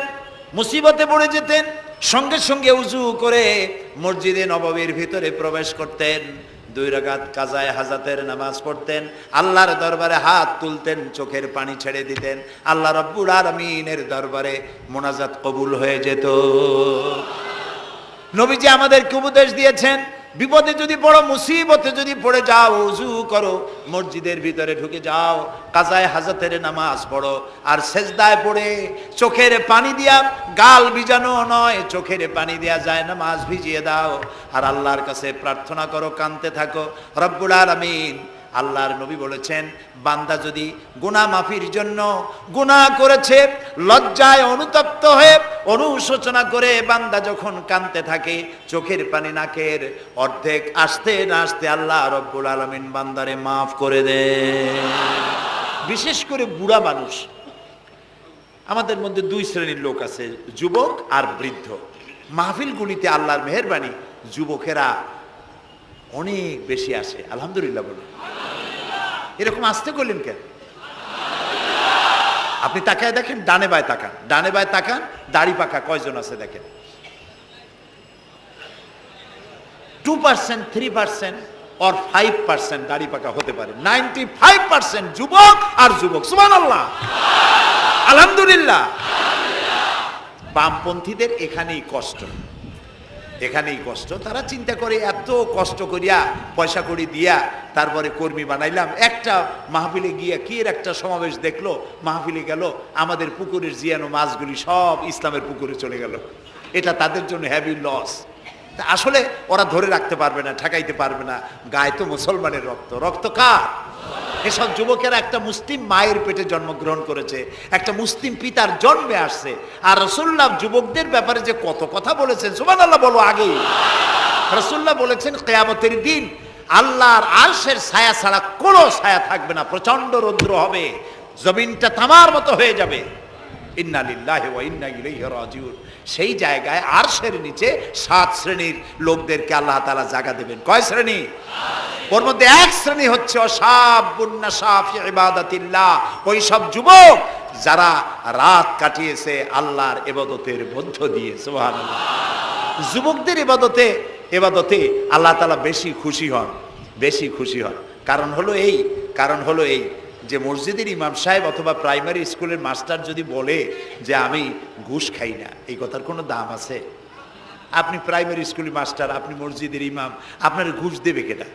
মুসিবতে পড়ে যেতেন, সঙ্গে সঙ্গে উজু করে মসজিদে নববীর ভিতরে প্রবেশ করতেন, 2 রাকাত কাজায়ে হাজাতের নামাজ পড়তেন, আল্লাহর দরবারে হাত তুলতেন, চোখের পানি ছেড়ে দিতেন, আল্লাহ রাব্বুল আলামিনের দরবারে মোনাজাত কবুল হয়ে যেত। নবীজি আমাদেরকে উপদেশ দিয়েছেন, বিপদে যদি পড়ো, মুসিবতে যদি পড়ে যাও, উজু করো, মসজিদের ভিতরে ঢুকে যাও, কাজায়ে হাজাতের নামাজ পড়ো, আর সেজদায় পড়ে চোখের পানি দিয়া, গাল ভিজানো নয়, চোখের পানি দিয়া যায় নামাজ ভিজিয়ে দাও, আর আল্লাহর কাছে প্রার্থনা করো, কাঁদতে থাকো। রব্বুল আলামিন, আল্লাহর নবী বলেছেন, বান্দা যদি গুনাহ মাফির জন্য গুনাহ করেছে, লজ্জায় অনুতপ্ত হয়ে অনুশোচনা করে বান্দা যখন কাঁদতে থাকে, চোখের পানি নাকের অর্ধেক আসতে না আসতে আল্লাহ রব্বুল আলামিন বান্দারে মাফ করে দেন। বিশেষ করে বুড়া মানুষ, আমাদের মধ্যে 2 শ্রেণীর লোক আছে, যুবক আর বৃদ্ধ। মাহফিলগুলিতে আল্লাহর মেহেরবানি যুবকেরা অনেক বেশি আসে, আলহামদুলিল্লাহ বলে। এরকম আসতে করলেন কেন? আপনি তাকায় দেখেন, ডানে বায় তাকান, ডানে বায় তাকান, দাড়ি পাকা কয়জন আছে দেখেন। 2%, 3% or 5% দাড়ি পাকা হতে পারে, 95% যুবক আর যুবক। সুবহানাল্লাহ, আলহামদুলিল্লাহ। বামপন্থীদের এখানেই কষ্ট, এখানেই কষ্ট। তারা চিন্তা করে এত কষ্ট করিয়া পয়সা করি দিয়া তারপরে কর্মী বানাইলাম, একটা মাহফিলে গিয়া কি এর একটা সমাবেশ দেখলো, মাহফিলে গেল, আমাদের পুকুরের জিয়ানো মাছগুলি সব ইসলামের পুকুরে চলে গেল। এটা তাদের জন্য হেভি লস। আসলে ওরা ধরে রাখতে পারবে না, ঠেকাইতে পারবে না। গায়ে তো মুসলমানের রক্ত, রক্ত কার? এসব যুবকেরা একটা মুসলিম মায়ের পেটে জন্মগ্রহণ করেছে, একটা মুসলিম পিতার জন্মে আসছে। আর রাসূলুল্লাহ যুবকদের ব্যাপারে যে কত কথা বলেছেন, সুবহানাল্লাহ বলো আগেই। রাসূলুল্লাহ বলেছেন কিয়ামতের দিন আল্লাহর আরশের ছায়া ছাড়া কোনো ছায়া থাকবে না, প্রচন্ড রৌদ্র হবে, জমিনটা তামার মতো হয়ে যাবে। ইন্না লিল্লাহি ওয়া ইন্না ইলাইহি রাজিউন। সেই জায়গায় আরশের নিচে 7 শ্রেণীর লোকদেরকে আল্লাহ তাআলা জায়গা দেবেন। কয় শ্রেণী? ওর মধ্যে এক শ্রেণী হচ্ছে অশাবুন নাশা ফি ইবাদাতিল্লাহ, ওই সব যুবক যারা রাত কাটিয়েছে আল্লাহর ইবাদতের মধ্য দিয়ে। সুবহানাল্লাহ। যুবকদের ইবাদতে আল্লাহ তাআলা বেশি খুশি হন, বেশি খুশি হন। কারণ হলো এই যে মসজিদের ইমাম সাহেব অথবা প্রাইমারি স্কুলের মাস্টার যদি বলে যে আমি ঘুষ খাই না, এই কথার কোনো দাম আছে? আপনি প্রাইমারি স্কুলের মাস্টার, আপনি মসজিদের ইমাম, আপনার ঘুষ দেবে কেটা?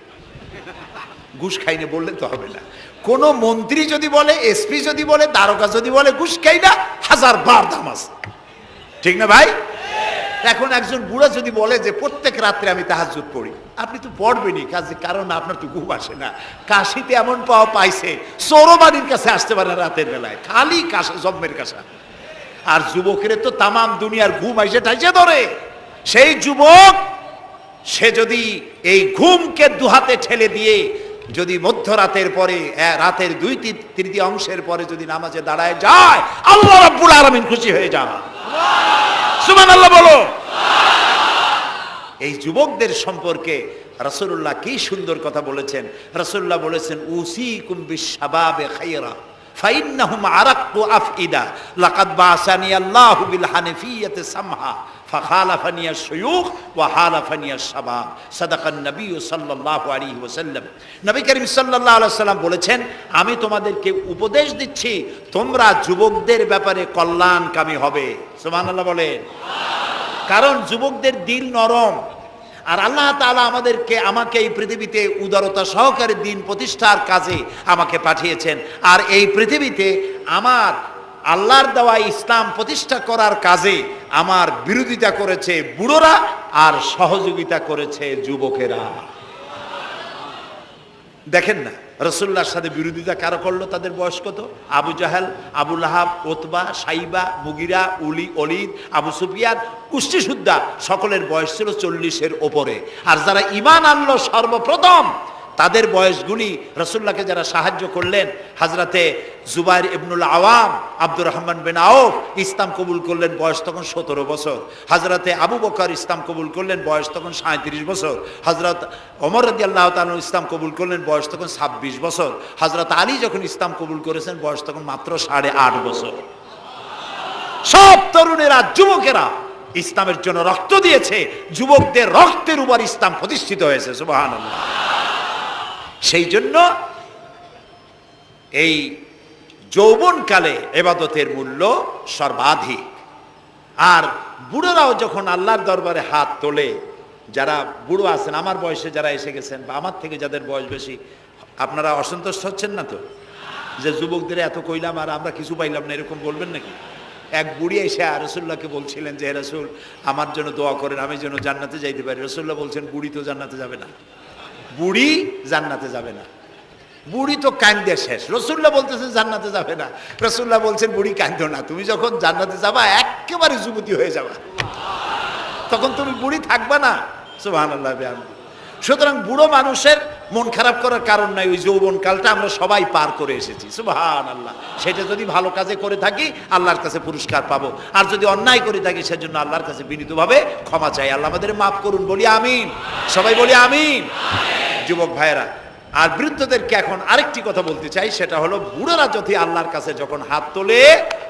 ঘুষ খাই না বললে তো হবে না। কোন মন্ত্রী যদি বলে, এসপি যদি বলে, দারোগা যদি বলে ঘুষ খাই না, 1000 বার দাম আছে, ঠিক না ভাই? এখন একজন বুড়া যদি বলে যে প্রত্যেক রাত্রে আমি তাহাজ্জুদ পড়ি, আপনি তো পড়বেনই, কারণ আপনার তো ঘুম আসে না। কাশিতে এমন পাওয়া পাইছে, চোরবাড়ির কাছে আসতে পারে রাতের বেলায়, খালি কাশা, জম্মের কাশা। আর যুবকের তো তামাম দুনিয়ার ঘুম আইসে ঠাইসে ধরে। সেই যুবক সে যদি এই ঘুমকে দুহাতে ঠেলে দিয়ে যদি মধ্যরাতের পরে, রাতের 2/3 পরে যদি নামাজে দাঁড়ায় যায়, আল্লাহ রাব্বুল আলামিন খুশি হয়ে যান। সুবহানাল্লাহ বলো। এই যুবকদের সম্পর্কে রাসূলুল্লাহ কি সুন্দর কথা বলেছেন। রাসূলুল্লাহ বলেছেন উসিকুম বিশ-শাবাবে খায়রা ফাইন্নাহুম আরাক্কু আফইদা লাকাদ বাসানি আল্লাহু বিল হানিফিয়্যাতি সামহা ফাখালাফানি আশ-শুয়ুখ ওয়া হালাফানি আশ-শাবাব। সাদাকান নবী সাল্লাল্লাহু আলাইহি ওয়াসাল্লাম। নবী করিম সাল্লাল্লাহু আলাইহি ওয়াসাল্লাম বলেছেন, আমি তোমাদেরকে উপদেশ দিচ্ছি তোমরা যুবকদের ব্যাপারে কল্যাণকামী হবে। সুবহানাল্লাহ বলেন। কারণ যুবকদের দিল নরম, আর আল্লাহ তাআলা আমাকে এই পৃথিবীতে উদারতা সহকারে দিন প্রতিষ্ঠার কাজে আমাকে পাঠিয়েছেন। আর এই পৃথিবীতে আমার আল্লাহর দেওয়া ইসলাম প্রতিষ্ঠা করার কাজে আমার বিরোধিতা করেছে বুড়োরা, আর সহযোগিতা করেছে যুবকেরা। দেখেন না রাসূলুল্লাহর সাথে বিরোধিতা কারা করলো? তাদের বয়স কত? আবু জাহেল, আবু লাহাব, ওতবা, সাইবা, মুগিরা, ওলীদ, আবু সুফিয়ান, কুষ্টিসুদ্ধা, সকলের বয়স ছিল 40-এর ওপরে। আর যারা ঈমান আনলো সর্বপ্রথম, তাদের বয়সগুলি রাসূলুল্লাহকে যারা সাহায্য করলেন, হযরতে জুবাইর ইবনুল আওয়াম, আব্দুর রহমান বিন আউফ ইসলাম কবুল করলেন, বয়স তখন 17 বছর। হযরতে আবু বকর ইসলাম কবুল করলেন, বয়স তখন 37 বছর। হযরত ওমর রাদিয়াল্লাহু তাআলা ইসলাম কবুল করলেন, বয়স তখন 26 বছর। হযরত আলী যখন ইসলাম কবুল করেছেন, বয়স তখন মাত্র 8.5 বছর। সব তরুণেরা, যুবকেরা ইসলামের জন্য রক্ত দিয়েছে, যুবকদের রক্তের উপর ইসলাম প্রতিষ্ঠিত হয়েছে। সুবহানাল্লাহ। সেই জন্য এই যৌবনকালে ইবাদতের মূল্য সর্বাধিক। আর বুড়োরাও যখন আল্লাহর দরবারে হাত তোলে, যারা বুড়ো আছেন, আমার বয়সে যারা এসে গেছেন বা আমার থেকে যাদের বয়স বেশি, আপনারা অসন্তুষ্ট হচ্ছেন না তো যে যুবকদের এত কইলাম আর আমরা কিছু পাইলাম না, এরকম বলবেন নাকি? এক বুড়ি এসে রাসূলুল্লাহকে বলছিলেন যে, হে রাসূল, আমার জন্য দোয়া করেন, আমি যেন জান্নাতে যাইতে পারি। রাসূলুল্লাহ বলছেন, বুড়ি তো জান্নাতে যাবে না, বুড়ি জান্নাতে যাবে না, বুড়ি তো কান্দে শেষ। রাসূলুল্লাহ বলতেছেন জান্নাতে যাবে না, রাসূলুল্লাহ বলছেন বুড়ি কান্দো না, তুমি যখন জান্নাতে যাবা একেবারে যুবতী হয়ে যাবা, তখন তুমি বুড়ি থাকবা না। সুবহানাল্লাহ। সুতরাং বুড়ো মানুষের মন খারাপ করার কারণ নাই, ওই যৌবন কালটা আমরা সবাই পার করে এসেছি। সুবহানাল্লাহ। সেটা যদি ভালো কাজে করে থাকি আল্লাহর কাছে পুরস্কার পাবো, আর যদি অন্যায় করে থাকি সেজন্য আল্লাহর কাছে বিনীতভাবে ক্ষমা চাই। আল্লাহ আমাদের মাফ করুন, বলি আমিন, সবাই বলি আমিন। যুবক ভাইয়েরা, আর বৃদ্ধদেরকে এখন আরেকটি কথা বলতে চাই, সেটা হলো বুড়োরা যদি আল্লাহর কাছে যখন হাত তোলে,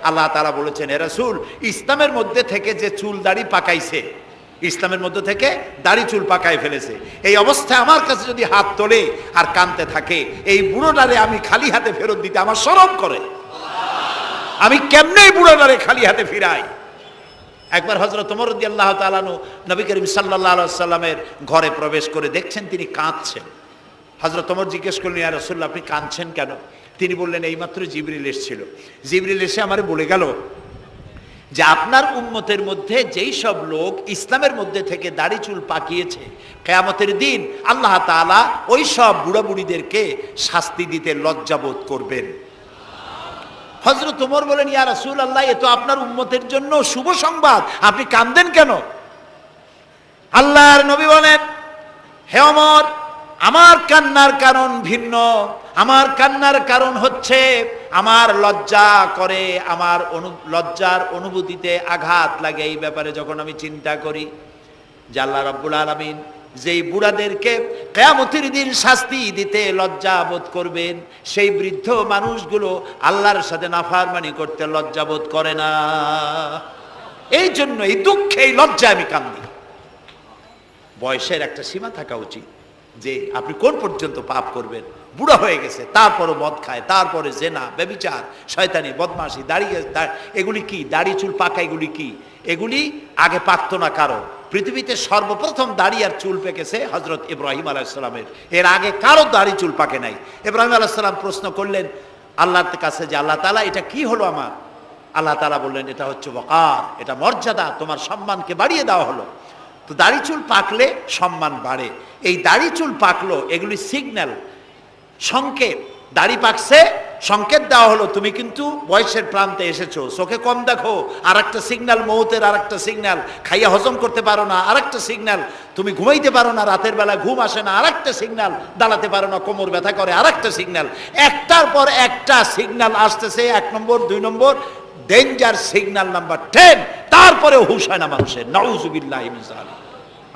আল্লাহ তাআলা বলেছেন, হে রাসূল, ইসলামের মধ্যে থেকে যে চুল দাড়ি পাকাইছে, ইসলামের মধ্যে থেকে দাড়ি চুল পাকায় ফেলেছে, এই অবস্থায় আমার কাছে যদি হাত তোলে আর কাঁদতে থাকে, এই বুড়োটারে আমি খালি হাতে ফেরত দিতে আমার শরম করে। আমি কেমনে বুড়োটারে খালি হাতে ফিরাই? একবার হযরত ওমর রাদিয়াল্লাহু তাআলা আনহু নবী করিম সাল্লাল্লাহু আলাইহি ওয়াসাল্লামের ঘরে প্রবেশ করে দেখছেন তিনি কাঁদছেন। হযরত ওমর জিজ্ঞেস করলেন, ইয়া রাসূলুল্লাহ, আপনি কাঁদছেন কেন? তিনি বললেন, এইমাত্র জিবরিল এসেছিল, জিবরিল এসে আমারে বলে গেল যে আপনার উম্মতের মধ্যে যেই সব লোক ইসলামের মধ্যে থেকে দাড়ি চুল পাকিয়েছে, কিয়ামতের দিন আল্লাহ তাআলা ওই সব বুড়া বুড়িদেরকে শাস্তি দিতে লজ্জাবোধ করবেন। হযরত ওমর বলেন, ইয়া রাসূলুল্লাহ, এ তো আপনার উম্মতের জন্য শুভ সংবাদ, আপনি কাঁদেন কেন? আল্লাহর নবী বলেন, হে ওমর, আমার কান্নার কারণ ভিন্ন। আমার কান্নার কারণ হচ্ছে আমার লজ্জা করে, আমার লজ্জার অনুভূতিতে আঘাত লাগে এই ব্যাপারে যখন আমি চিন্তা করি যে আল্লাহ রাব্বুল আলামিন যেই বুড়াদেরকে কিয়ামতের দিন শাস্তি দিতে লজ্জা বোধ করবেন, সেই বৃদ্ধ মানুষগুলো আল্লাহর সাথে নাফরমানি করতে লজ্জা বোধ করে না। এই জন্য এই দুঃখে, এই লজ্জায় আমি কান্দি। বয়সের একটা সীমা থাকা উচিত যে আপনি কোন পর্যন্ত পাপ করবেন। বুড়া হয়ে গেছে, তারপরও মদ খায়, তারপরে জেনা, ব্যভিচার, শয়তানি, বদমাশি, এগুলি কি? দাড়ি চুল পাকা এগুলি কি? এগুলি আগে পাকতো না কারো। পৃথিবীতে সর্বপ্রথম দাড়ি আর চুল পেকেছে হযরত ইব্রাহিম আলাইহিস সালামের। এর আগে কারো দাড়ি চুল পাকে নাই। ইব্রাহিম আলাইহিস সালাম প্রশ্ন করলেন আল্লাহর কাছে যে আল্লাহ তাআলা, এটা কি হলো আমার? আল্লাহ তাআলা বললেন, এটা হচ্ছে ওয়াকার, এটা মর্যাদা, তোমার সম্মানকে বাড়িয়ে দেওয়া হলো। তো দাড়ি চুল পাকলে সম্মান বাড়ে। এই দাড়ি চুল পাকলো, এগুলি সিগন্যাল, সংকেত। দাড়ি পাকছে, সংকেত দেওয়া হলো তুমি কিন্তু বয়সের প্রান্তে এসেছো। চোখে কম দেখো, আর একটা সিগন্যাল, মৌতের আর একটা সিগন্যাল। খাইয়া হজম করতে পারো না, আর একটা সিগন্যাল। তুমি ঘুমাইতে পারো না, রাতের বেলা ঘুম আসে না, আর একটা সিগন্যাল। দাঁড়াতে পারো না, কোমর ব্যথা করে, আর একটা সিগন্যাল। একটার পর একটা সিগন্যাল আসতেছে, 1 নম্বর, 2 নম্বর, ডেঞ্জার সিগন্যাল নাম্বার 10। তারপরেও হুঁশ হয় না মানুষের। নাউযুবিল্লাহি মিন যালিক।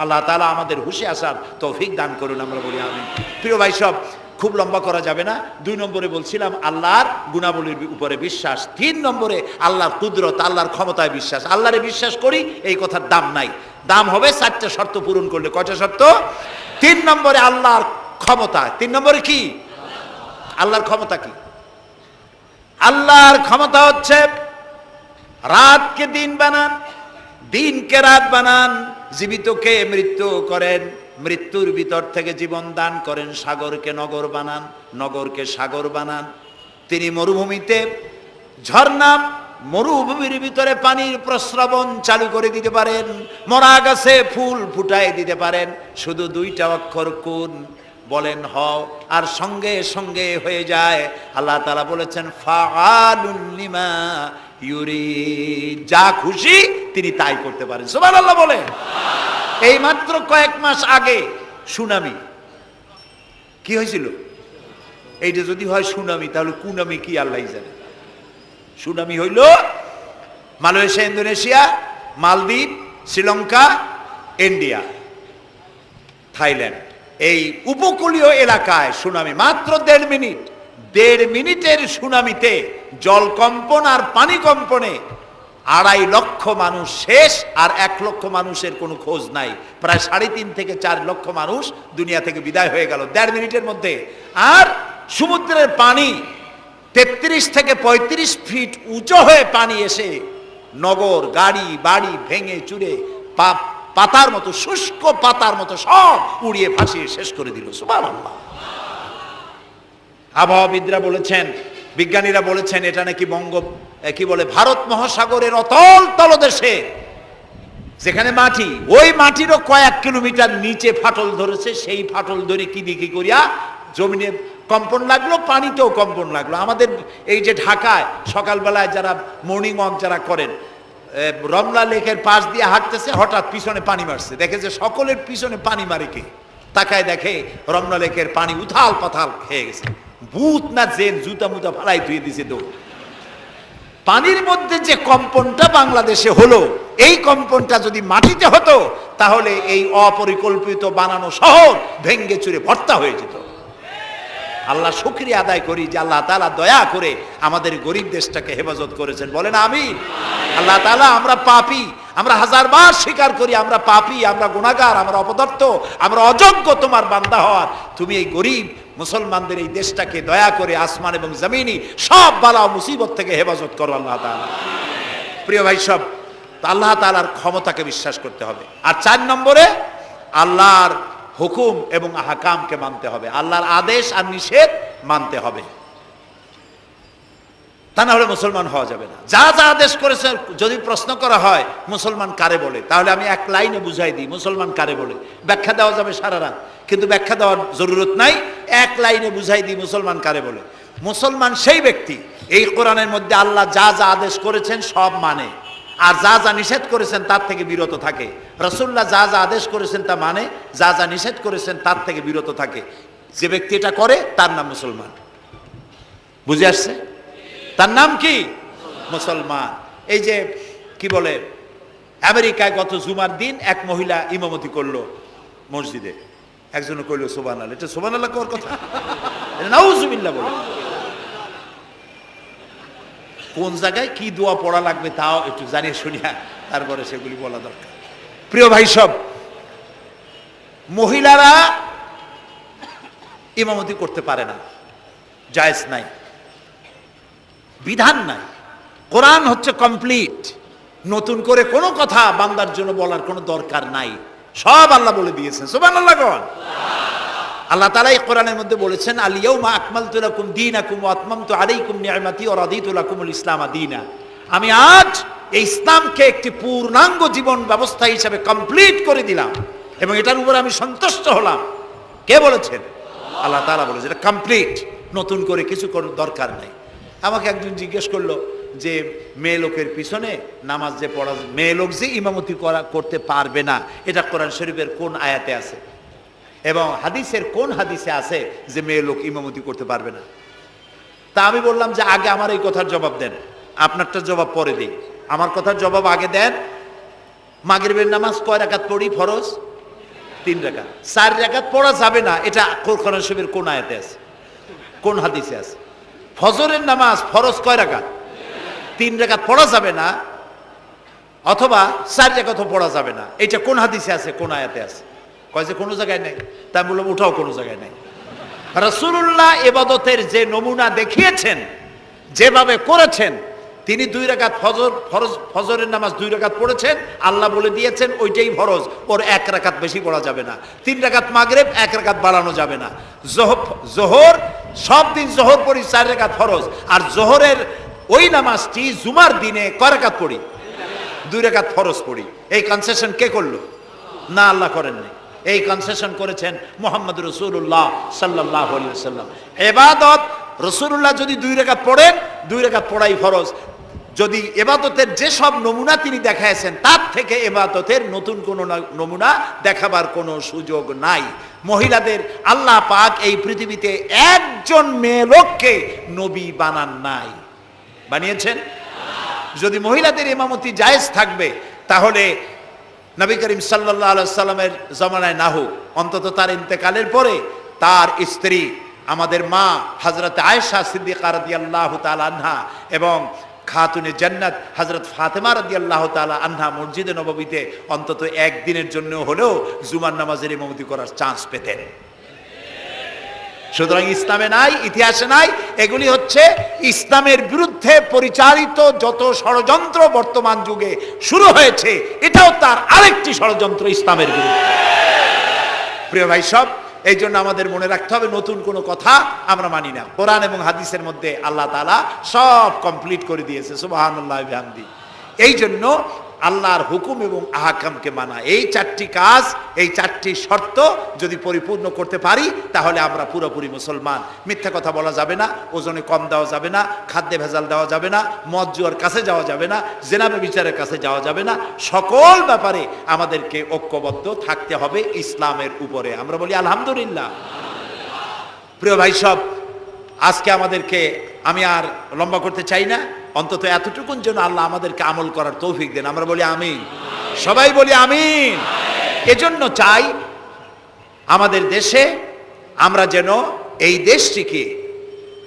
আল্লাহ তাআলা আমাদের হুঁশে আসার তৌফিক দান করুন, আমরা বলি আমিন। প্রিয় ভাই সব, খুব লম্বা করা যাবে না। 2 নম্বরে বলছিলাম আল্লাহর গুণাবলীর উপরে বিশ্বাস। 3 নম্বরে আল্লাহর কুদরত, আল্লাহর ক্ষমতায় বিশ্বাস। আল্লাহরে বিশ্বাস করি, এই কথার দাম নাই। দাম হবে 4টা শর্ত পূরণ করলে। কয়টা শর্ত? 3 নম্বরে আল্লাহর ক্ষমতা। 3 নম্বরে কি? আল্লাহর ক্ষমতা কি? আল্লাহর ক্ষমতা হচ্ছে রাতকে দিন বানান, দিনকে রাত বানান, জীবিতকে মৃত্যু করেন, মৃত্যুর ভিতর থেকে জীবন দান করেন, সাগরকে নগর বানান, নগরকে সাগর বানান। তিনি মরুভূমিতে ঝর্ণা, মরুভূমির ভিতরে পানির প্রস্রবণ চালু করে দিতে পারেন, মরা গাছে ফুল ফুটায় দিতে পারেন। শুধু 2টা অক্ষর কুন বলেন হও, আর সঙ্গে সঙ্গে হয়ে যায়। আল্লাহ তাআলা বলেছেন ফাআলুন লিমা ইউরিদ, যা খুশি তিনি তাই করতে পারেন। সুবহানাল্লাহ বলে। এই মাত্র কয়েক মাস আগে সুনামি কি হয়েছিল? এইটা যদি হয় সুনামি, তাহলে কুনামি কি আল্লাহ জানে। সুনামি হইল মালয়েশিয়া, ইন্দোনেশিয়া, মালদ্বীপ, শ্রীলঙ্কা, ইন্ডিয়া, থাইল্যান্ড, এই উপকূলীয় এলাকায় সুনামি। মাত্র 1.5 মিনিট, 1.5 মিনিটের সুনামিতে জলকম্পন আর পানি কম্পনে 2.5 লক্ষ মানুষ শেষ, আর 1 লক্ষ মানুষের কোনো খোঁজ নাই। প্রায় 3.5 থেকে 4 লক্ষ মানুষ দুনিয়া থেকে বিদায় হয়ে গেল 1.5 মিনিটের মধ্যে। আর সমুদ্রের পানি 33 থেকে 35 ফিট উঁচু হয়ে পানি এসে নগর, গাড়ি বাড়ি ভেঙে চুরে পাতার মতো, শুষ্ক পাতার মতো সব উড়িয়ে ভাসিয়ে শেষ করে দিল। সুবহানাল্লাহ। আবহাওয়াবিদরা বলেছেন, বিজ্ঞানীরা বলেছেন, এটা নাকি কি বলে, ভারত মহাসাগরের অতল তলদেশে যেখানে মাটি, ওই মাটিরও কয়েক কিলোমিটার নিচে ফাটল ধরেছে। সেই ফাটল ধরে কি দিকে করিয়া জমিনে কম্পন লাগলো, পানিতেও কম্পন লাগলো। আমাদের এই যে ঢাকায় সকালবেলায় যারা মর্নিং ওয়াক যারা করেন, রমনা লেকের পাশ দিয়ে হাঁটতেছে, হঠাৎ পিছনে পানি মারছে, দেখে যে সকলের পিছনে পানি মারে কে? তাকায় দেখে রমনা লেকের পানি উথাল পাথাল খেয়ে গেছে। ভূত না জেন জুতা মুতা ফালাই ধুয়ে দিছে। তো পানির মধ্যে যে কম্পনটা বাংলাদেশে হলো, এই কম্পনটা যদি মাটিতে হতো, তাহলে এই অপরিকল্পিত বানানো শহর ভেঙ্গে চুরে ভর্তা হয়ে যেত। আল্লাহ শুকরিয়া আদায় করি যে আল্লাহ তাআলা দয়া করে আমাদের গরিব দেশটাকে হেফাজত করেছেন। বলেন আমিন। আল্লাহ তাআলা, আমরা পাপী, আমরা 1000 বার স্বীকার করি আমরা পাপী, আমরা গুনাহগার, আমরা অপদার্থ, আমরা অযোগ্য তোমার বান্দা হওয়ার। তুমি এই গরিব মুসলমানদের এই দেশটাকে দয়া করে আসমান এবং জমিনি সব বালা ও মুসিবত থেকে হেফাজত করো আল্লাহ তাআলা। প্রিয় ভাই সব, আল্লাহ তাআলার ক্ষমতাকে বিশ্বাস করতে হবে। আর 4 নম্বরে আল্লাহর হুকুম এবং আহকামকে মানতে হবে, আল্লাহর আদেশ আর নিষেধ মানতে হবে। তা না হলে মুসলমান হওয়া যাবে না। যা যা আদেশ করেছে, যদি প্রশ্ন করা হয় মুসলমান কারে বলে, তাহলে আমি এক লাইনে বুঝাই দিই মুসলমান কারে বলে। ব্যাখ্যা দেওয়া যাবে সারা রাত, কিন্তু ব্যাখ্যা দেওয়ার জরুরত নাই, এক লাইনে বুঝাই দিই মুসলমান কারে বলে। মুসলমান সেই ব্যক্তি এই কোরআনের মধ্যে আল্লাহ যা যা আদেশ করেছেন সব মানে, আর যা যা নিষেধ করেছেন তার থেকে বিরত থাকে। রাসূলুল্লাহ যা যা আদেশ করেছেন তা মানে, যা যা নিষেধ করেছেন তার থেকে বিরত থাকে। যে ব্যক্তি এটা করে তার নাম মুসলমান। বুঝে আসছে? তার নাম কি? মুসলমান। এই যে কি বলে, আমেরিকায় গত জুমার দিন এক মহিলা ইমামতি করলো মসজিদে, একজন কইল সুবহানাল্লাহ। এটা সুবহানাল্লাহ কওয়ার কথা? নাউজুবিল্লাহ বলে। কোন জায়গায় কি দোয়া পড়া লাগবে তাও একটু জানিয়ে শুনিয়া তারপরে সেগুলি বলা দরকার। প্রিয় ভাই সব, মহিলারা ইমামতি করতে পারে না, জায়েজ নাই, বিধান নাই। কোরআন হচ্ছে কমপ্লিট, নতুন করে কোনো কথা বান্দার জন্য বলার কোনো দরকার নাই, সব আল্লাহ বলে দিয়েছেন। সুবহানাল্লাহ কোন আল্লাহ তাআলা এই কোরআনের মধ্যে বলেছেন, আল ইয়াউমা আকমালতু লাকুম দীনাকুম ওয়া আতমামতু আলাইকুম নি'মাতি ওয়া রাদিতু লাকুমুল ইসলাম দীনা। আমি আজ এই ইসলামকে একটি পূর্ণাঙ্গ জীবন ব্যবস্থা হিসেবে কমপ্লিট করে দিলাম এবং এটার উপর আমি সন্তুষ্ট হলাম। কে বলেছেন? আল্লাহ তাআলা বলেছেন এটা কমপ্লিট, নতুন করে কিছু করার দরকার নাই। আমাকে একজন জিজ্ঞেস করলো যে মেয়ে লোকের পিছনে নামাজ যে পড়া, মেয়ে লোক যে ইমামতি করতে পারবে না, এটা কোরআন শরীফের কোন আয়াতে আছে এবং হাদিসের কোন হাদিসে আছে যে মেয়ে লোক ইমামতি করতে পারবে না? তা আমি বললাম যে আগে আমার এই কথার জবাব দেন, আপনারটা জবাব পরে দিই। আমার কথার জবাব আগে দেন। মাগরিবের নামাজ কয় রাকাত পড়ি ফরজ? 3 রাকাত। 4 রাকাত পড়া যাবে না, এটা কোরআন শরীফের কোন আয়াতে আছে, কোন হাদিসে আছে? ফজরের নামাজ ফরজ কয় রাকাত? 3 রাকাত পড়া যাবে না, অথবা 4 রাকাতও পড়া যাবে না, এটা কোন হাদিসে আছে, কোন আয়াতে আছে? কয় যে কোনো জায়গায় নেই। তা আমি বললাম ওটাও কোনো জায়গায় নেই। রাসূলুল্লাহ ইবাদতের যে নমুনা দেখিয়েছেন, যেভাবে করেছেন, তিনি 2 রাকাত ফজরের নামাজ 2 রাকাত পড়েছেন, আল্লাহ বলে দিয়েছেন ওইটাই ফরজ, ওর 1 রাকাত বেশি পড়া যাবে না। 3 রাকাত মাগরিব, 1 রাকাত বাড়ানো যাবে না। জোহর সব দিন জোহর পড়ি 4 রাকাত ফরজ, আর জোহরের ওই নামাজটি জুমার দিনে কয় রাকাত পড়ি? 2 রাকাত ফরজ পড়ি। এই কনসেশন কে করলো? না, আল্লাহ করেননি। এই কনসেশন করেছেন মুহাম্মদ রাসূলুল্লাহ সাল্লাল্লাহু আলাইহি ওয়াসাল্লাম। ইবাদত রাসূলুল্লাহ যদি 2 রাকাত পড়েন, 2 রাকাত পড়াই ফরজ। যদি ইবাদতের যে সব নমুনা তিনি দেখাইছেন তার থেকে ইবাদতের নতুন কোন নমুনা দেখাবার কোনো সুযোগ নাই। মহিলাদের আল্লাহ পাক এই পৃথিবীতে একজন মেয়ে লোককে নবী বানান নাই, বানিয়েছেন? যদি মহিলাদের ইমামতি জায়েজ থাকবে, তাহলে নবী করিম সাল্লাল্লাহু আলাইহি সাল্লামের জামানায় না হোক, অন্তত তার ইন্তেকালের পরে তার স্ত্রী আমাদের মা হযরত আয়েশা সিদ্দিকা রাদিয়াল্লাহু তাআলা আনহা এবং খাতুনে জান্নাত হযরত ফাতেমা রাদিয়াল্লাহু তাআলা আনহা মসজিদে নববীতে অন্তত একদিনের জন্য হলেও জুমার নামাজের ইমামতি করার চান্স পেতেন। সুতরাং ইসলামে নাই, ইতিহাসে নাই। এগুলি হচ্ছে ইসলামের বিরুদ্ধে পরিচালিত যত ষড়যন্ত্র বর্তমান যুগে শুরু হয়েছে, এটাও তার আরেকটি ষড়যন্ত্র ইসলামের বিরুদ্ধে। প্রিয় ভাই সব, এই জন্য আমাদের মনে রাখতে হবে নতুন কোনো কথা আমরা মানি না। কোরআন এবং হাদিসের মধ্যে আল্লাহ তাআলা সব কমপ্লিট করে দিয়েছে, সুবহানাল্লাহ ওয়া বিহামদি। এই জন্য আল্লাহর হুকুম এবং আহকামকে মানা, এই 4টি কাজ, এই 4টি শর্ত যদি পরিপূর্ণ করতে পারি, তাহলে আমরা পুরোপুরি মুসলমান। মিথ্যা কথা বলা যাবে না, ওজনে কম দেওয়া যাবে না, খাদ্যে ভেজাল দেওয়া যাবে না, মদ জুয়ার কাছে যাওয়া যাবে না, জেনা ব্যভিচারের কাছে যাওয়া যাবে না। সকল ব্যাপারে আমাদেরকে ঐক্যবদ্ধ থাকতে হবে ইসলামের উপরে। আমরা বলি আলহামদুলিল্লাহ। প্রিয় ভাই সব, আজকে আমাদেরকে, আমি আর লম্বা করতে চাই না, অন্তত এতটুকুন যেন আল্লাহ আমাদেরকে আমল করার তৌফিক দেন। আমরা বলি আমিন, সবাই বলি আমিন। এজন্য চাই আমাদের দেশে আমরা যেন এই দেশটিকে,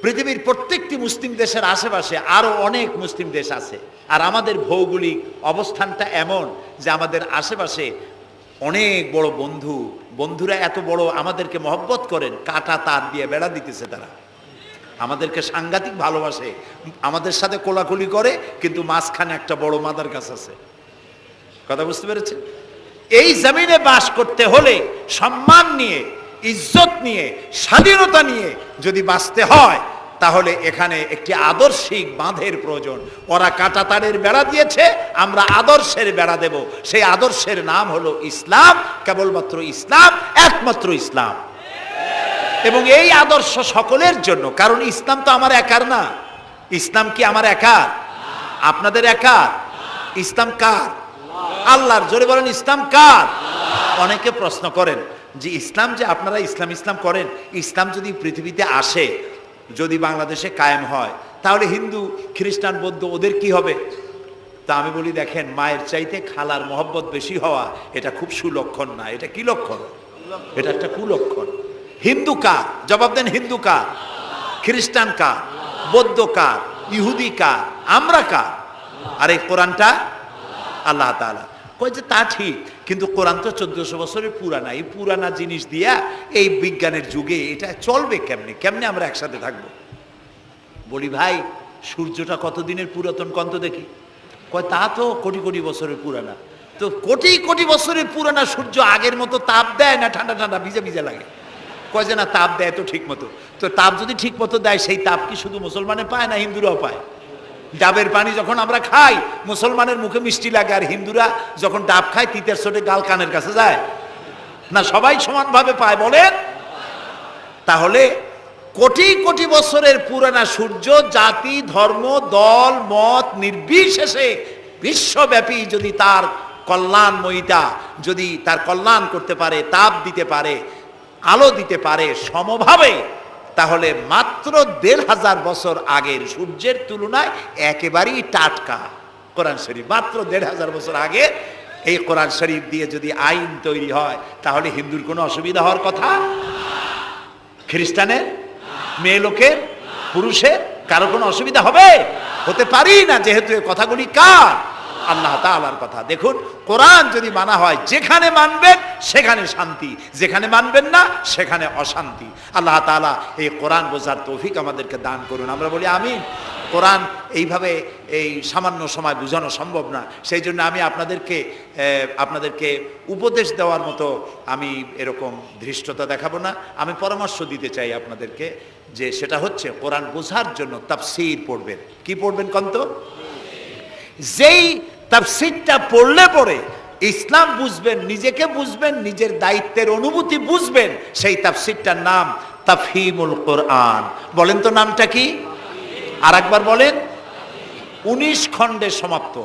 পৃথিবীর প্রত্যেকটি মুসলিম দেশের আশেপাশে আরো অনেক মুসলিম দেশ আছে, আর আমাদের ভৌগোলিক অবস্থানটা এমন যে আমাদের আশেপাশে অনেক বড় বন্ধুরা এত বড় আমাদেরকে মহব্বত করেন, কাটা তার দিয়ে বেড়া দিতেছে। তারা আমাদেরকে সাংঘাতিক ভালোবাসে, আমাদের সাথে কোলাকুলি করে, কিন্তু মাঝখানে একটা বড় মাদার গাছ আছে। কথা বুঝতে পেরেছেন? এই জমিনে বাস করতে হলে সম্মান নিয়ে, ইজ্জত নিয়ে, স্বাধীনতা নিয়ে যদি বাঁচতে হয়, তাহলে এখানে একটি আদর্শিক বাঁধের প্রয়োজন। ওরা কাঁটাতারের বেড়া দিয়েছে, আমরা আদর্শের বেড়া দেব। সেই আদর্শের নাম হলো ইসলাম, কেবলমাত্র ইসলাম, একমাত্র ইসলাম। এবং এই আদর্শ সকলের জন্য, কারণ ইসলাম তো আমার একার না। ইসলাম কি আমার একার? আপনাদের একার? ইসলাম কার? আল্লাহর। জোরে বলেন, ইসলাম কার? অনেকে প্রশ্ন করেন যে ইসলাম যে আপনারা ইসলাম ইসলাম করেন, ইসলাম যদি পৃথিবীতে আসে, যদি বাংলাদেশে কায়েম হয়, তাহলে হিন্দু, খ্রিস্টান, বৌদ্ধ ওদের কি হবে? তা আমি বলি, দেখেন, মায়ের চাইতে খালার মহব্বত বেশি হওয়া এটা খুব সুলক্ষণ না। এটা কি লক্ষণ? এটা একটা কুলক্ষণ। হিন্দু কার? জবাব দেন, হিন্দু কার? খ্রিস্টান কার? বৌদ্ধ কার? ইহুদি কার? আমরা কার? আর এই কোরআনটা আল্লাহ তাআলা। কই যে তা ঠিক, কিন্তু কোরআন তো 1400 বছরের পুরানা। এই পুরানা জিনিস দিয়া এই বিজ্ঞানের যুগে এটা চলবে কেমনে? কেমনে আমরা একসাথে থাকবো? বলি, ভাই, সূর্যটা কতদিনের পুরাতন কন্ত দেখি? কয় তা তো কোটি কোটি বছরের পুরানা। তো কোটি কোটি বছরের পুরানা সূর্য আগের মতো তাপ দেয় না ঠান্ডা ঠান্ডা ভিজে ভিজে লাগে? কয় যে না, তাপ দেয় তো ঠিক মতো। তো তাপ যদি ঠিক মতো দেয়, সেই তাপ কি শুধু মুসলমানে পায় না হিন্দুরাও পায়? ডাবের পানি যখন আমরা খাই, মুসলমানের মুখে মিষ্টি লাগে, আর হিন্দুরা যখন ডাব খায় তিতের চোটে গাল কানের কাছে যায় না? সবাই সমানভাবে পায়, বলেন? তাহলে কোটি কোটি বছরের পুরানা সূর্য জাতি, ধর্ম, দল, মত নির্বিশেষে বিশ্বব্যাপী যদি তার কল্যাণময়িতা, যদি তার কল্যাণ করতে পারে, তাপ দিতে পারে, আলো দিতে পারে সমভাবে, তাহলে মাত্র 1500 বছর আগের সূর্যের তুলনায় একেবারেই টাটকা কোরআন শরীফ। মাত্র 1500 বছর আগে এই কোরআন শরীফ দিয়ে যদি আইন তৈরি হয়, তাহলে হিন্দুর কোনো অসুবিধা হওয়ার কথা? খ্রিস্টানের, মেয়ে লোকের, পুরুষের, কারো কোনো অসুবিধা হবে? হতে পারি না, যেহেতু এই কথাগুলি কার? আল্লাহ তাআলার কথা। দেখুন, কোরআন যদি মানা হয়, যেখানে মানবেন সেখানে শান্তি, যেখানে মানবেন না সেখানে অশান্তি। আল্লাহ তাআলা এই কোরআন বোঝার তৌফিক আমাদেরকে দান করুন। আমরা বলি আমিন। কোরআন এইভাবে এই সামান্য সময় বোঝানো সম্ভব না। সেই জন্য আমি আপনাদেরকে উপদেশ দেওয়ার মতো আমি এরকম ধৃষ্টতা দেখাবো না। আমি পরামর্শ দিতে চাই আপনাদেরকে, যে সেটা হচ্ছে কোরআন বোঝার জন্য তাফসীর পড়বেন। কি পড়বেন কন্ত? যেই তাফসীরটা পড়লে পরে ইসলাম বুঝবেন, নিজেকে বুঝবেন, নিজের দায়িত্বের অনুভূতি বুঝবেন, সেই তাফসীরটার নাম তাফহিমুল কোরআন। বলেন তো নামটা কি? আর একবার বলেন। 19 খণ্ডে সমাপ্ত।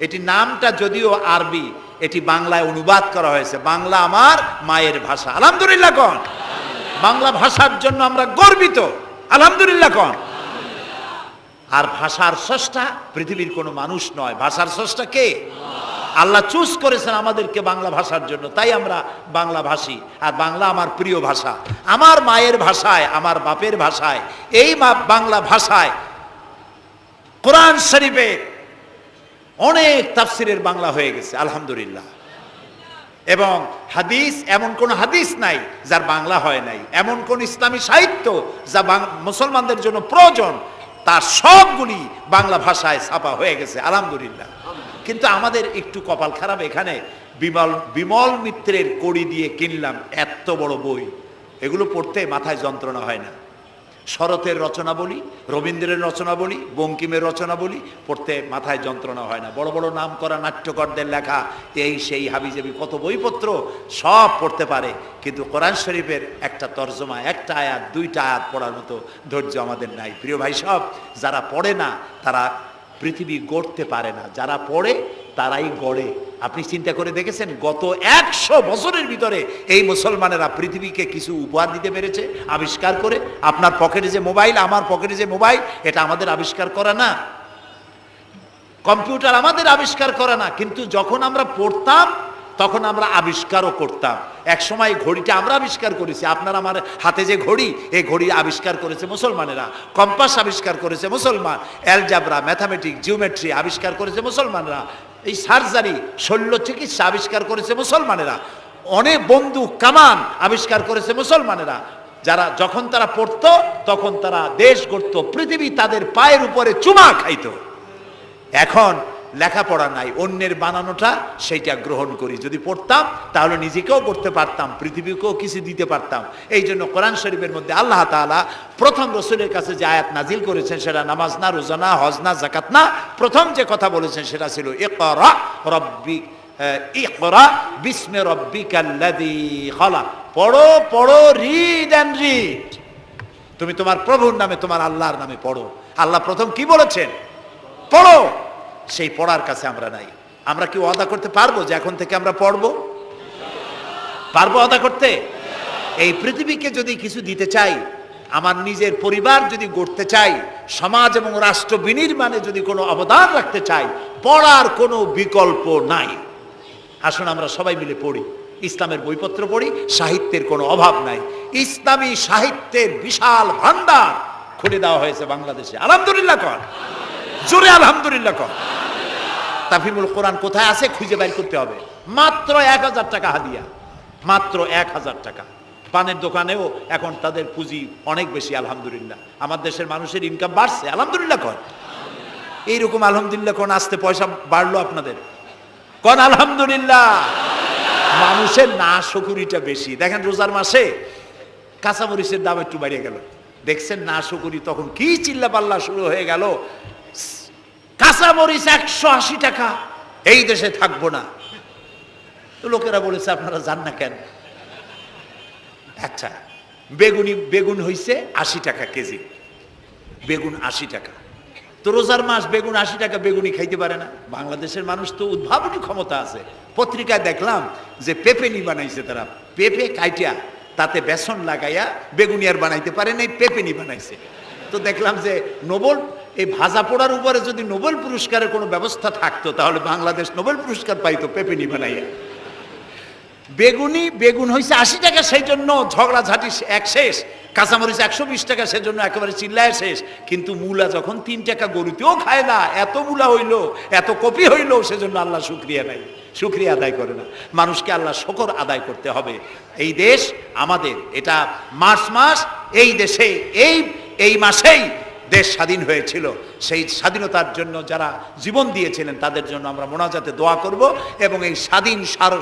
এটি নামটা যদিও আরবি, এটি বাংলায় অনুবাদ করা হয়েছে। বাংলা আমার মায়ের ভাষা, আলহামদুলিল্লাহ কোন। বাংলা ভাষার জন্য আমরা গর্বিত, আলহামদুলিল্লাহ কোন। আর ভাষার স্রষ্টা পৃথিবীর কোনো মানুষ নয়, ভাষার স্রষ্টা কে? আল্লাহ চুজ করেছেন আমাদেরকে বাংলা ভাষার জন্য, তাই আমরা বাংলা ভাষী। আর বাংলা আমার প্রিয় ভাষা, আমার মায়ের ভাষায়, আমার বাপের ভাষায়, এই বাংলা ভাষায় কোরআন শরীফে অনেক তাফসিরের বাংলা হয়ে গেছে, আলহামদুলিল্লাহ। এবং হাদিস, এমন কোন হাদিস নাই যার বাংলা হয় নাই। এমন কোন ইসলামী সাহিত্য যা মুসলমানদের জন্য প্রয়োজন, তার সবগুলি বাংলা ভাষায় ছাপা হয়ে গেছে, আলহামদুলিল্লাহ। কিন্তু আমাদের একটু কপাল খারাপ, এখানে বিমল মিত্রের কড়ি দিয়ে কিনলাম এত বড় বই, এগুলো পড়তে মাথায় যন্ত্রণা হয় না। শরতের রচনা বলি, রবীন্দ্রের রচনা বলি, বঙ্কিমের রচনা বলি, পড়তে মাথায় যন্ত্রণা হয় না। বড় বড় নাম করা নাট্যকারদের লেখা এই সেই হাবিজাবি কত বইপত্র, সব পড়তে পারে, কিন্তু কোরআন শরীফের একটা তর্জমা, একটা আয়াত, 2টা আয়াত পড়ার মতো ধৈর্য আমাদের নাই। প্রিয় ভাই সব, যারা পড়ে না তারা পৃথিবী গড়তে পারে না, যারা পড়ে তারাই গড়ে। আপনি চিন্তা করে দেখেছেন, গত 100 বছরের ভিতরে এই মুসলমানেরা পৃথিবীকে কিছু উপহার দিতে পেরেছে আবিষ্কার করে। আপনার পকেটে যে মোবাইল, আমার পকেটে যে মোবাইল, এটা আমাদের আবিষ্কার করা না? কম্পিউটার আমাদের আবিষ্কার করা না? কিন্তু যখন আমরা পড়তাম তখন আমরা আবিষ্কারও করতাম। এক সময় ঘড়িটা আমরা আবিষ্কার করেছি। আপনার আমার হাতে যে ঘড়ি, এই ঘড়ি আবিষ্কার করেছে মুসলমানেরা। কম্পাস আবিষ্কার করেছে মুসলমান। অ্যালজাবরা, ম্যাথামেটিক্স, জিওমেট্রি আবিষ্কার করেছে মুসলমানেরা। এই সার্জারি, শল্য চিকিৎসা আবিষ্কার করেছে মুসলমানেরা। অনেক বন্দুক, কামান আবিষ্কার করেছে মুসলমানেরা। যারা যখন তারা পড়তো তখন তারা দেশ গড়ত, পৃথিবী তাদের পায়ের উপরে চুমা খাইতো। এখন লেখাপড়া নাই, অন্যের বানানোটা সেইটা গ্রহণ করি। যদি পড়তাম তাহলে নিজেকেও করতে পারতাম, পৃথিবীকেও কিছু দিতে পারতাম। এই জন্য কোরআন শরীফের মধ্যে আল্লাহ তাআলা প্রথম রসুলের কাছে যে আয়াত নাজিল করেছেন সেটা নামাজ না, রোজা না, হজ না, জাকাত না, প্রথম যে কথা বলেছেন সেটা ছিল ইকরা বিস্মি রাব্বিকাল্লাযী খালাক। পড়ো পড়ো, রিড অ্যান্ড রিড। তুমি তোমার প্রভুর নামে, তোমার আল্লাহর নামে পড়ো। আল্লাহ প্রথম কি বলেছেন? পড়ো। সেই পড়ার কাছে আমরা নাই। আমরা কি ওয়াদা করতে পারবো যে এখন থেকে আমরা পড়বো? পারবো ওয়াদা করতে? এই পৃথিবীকে যদি কিছু দিতে চাই, আমার নিজের পরিবার যদি গড়তে চাই, সমাজ এবং রাষ্ট্র বিনির্মাণে যদি কোনো অবদান রাখতে চাই, পড়ার কোনো বিকল্প নাই। আসুন আমরা সবাই মিলে পড়ি, ইসলামের বইপত্র পড়ি, সাহিত্যের কোনো অভাব নাই। ইসলামী সাহিত্যের বিশাল ভান্ডার খুলে দেওয়া হয়েছে বাংলাদেশে। আলহামদুলিল্লাহ কর, জোরে আলহামদুলিল্লাহ কর। তাফহিমুল কোরআন কোথায় আছে খুঁজে বের করতে হবে। মাত্র 1000 টাকা হাদিয়া, মাত্র 1000 টাকা। পানের দোকানেও এখন তাদের পুঁজি অনেক বেশি। আলহামদুলিল্লাহ, আমার দেশের মানুষের ইনকাম বাড়ছে। আলহামদুলিল্লাহ কর। এইরকম আলহামদুলিল্লাহ কোন আসতে পয়সা বাড়লো আপনাদের? কোন আলহামদুলিল্লাহ। মানুষের না শুকুরিটা বেশি। দেখেন রোজার মাসে কাঁচামরিচের দাম একটু বাড়িয়ে গেল, দেখছেন না শুকুরি, তখন কি চিল্লা পাল্লা শুরু হয়ে গেল। কাঁচামরিচ 180 টাকা, এই দেশে থাকবো না। তো লোকেরা বলেছে আপনারা যান না কেন? আচ্ছা, বেগুন হইছে 80 টাকা কেজি, বেগুন 80 টাকা। তো রোজার মাস বেগুন 80 টাকা, বেগুনি খাইতে পারে না। বাংলাদেশের মানুষ তো উদ্ভাবনী ক্ষমতা আছে। পত্রিকায় দেখলাম যে পেপেনি বানাইছে তারা, পেঁপে কাইটিয়া তাতে বেসন লাগাইয়া বেগুনি আর বানাইতে পারে নাই, পেপেনি বানাইছে। তো দেখলাম যে নোবেল, এই ভাজা পোড়ার উপরে যদি নোবেল পুরস্কারের কোনো ব্যবস্থা থাকতো তাহলে বাংলাদেশ নোবেল পুরস্কার পাইতো পেপেনি বানাইয়া। বেগুন হয়েছে 80 টাকা, সেই জন্য ঝগড়াঝাটি এক শেষ। কাঁচামরিচ 120 টাকা, সেজন্য একেবারে চিল্লায় শেষ। কিন্তু মূলা যখন 3 টাকা, গরুতেও খায় না। এত মূলা হইলো, এত কপি হইলো, সেজন্য আল্লাহ শুকরিয়া নাই, শুকরিয়া আদায় করে না। মানুষকে আল্লাহ শকর আদায় করতে হবে। এই দেশ আমাদের, এটা মার্চ মাস, এই দেশে এই মাসেই দেশ স্বাধীন হয়েছিল। সেই স্বাধীনতার জন্য যারা জীবন দিয়েছিলেন তাদের জন্য আমরা মোনাজাতে দোয়া করব, এবং এই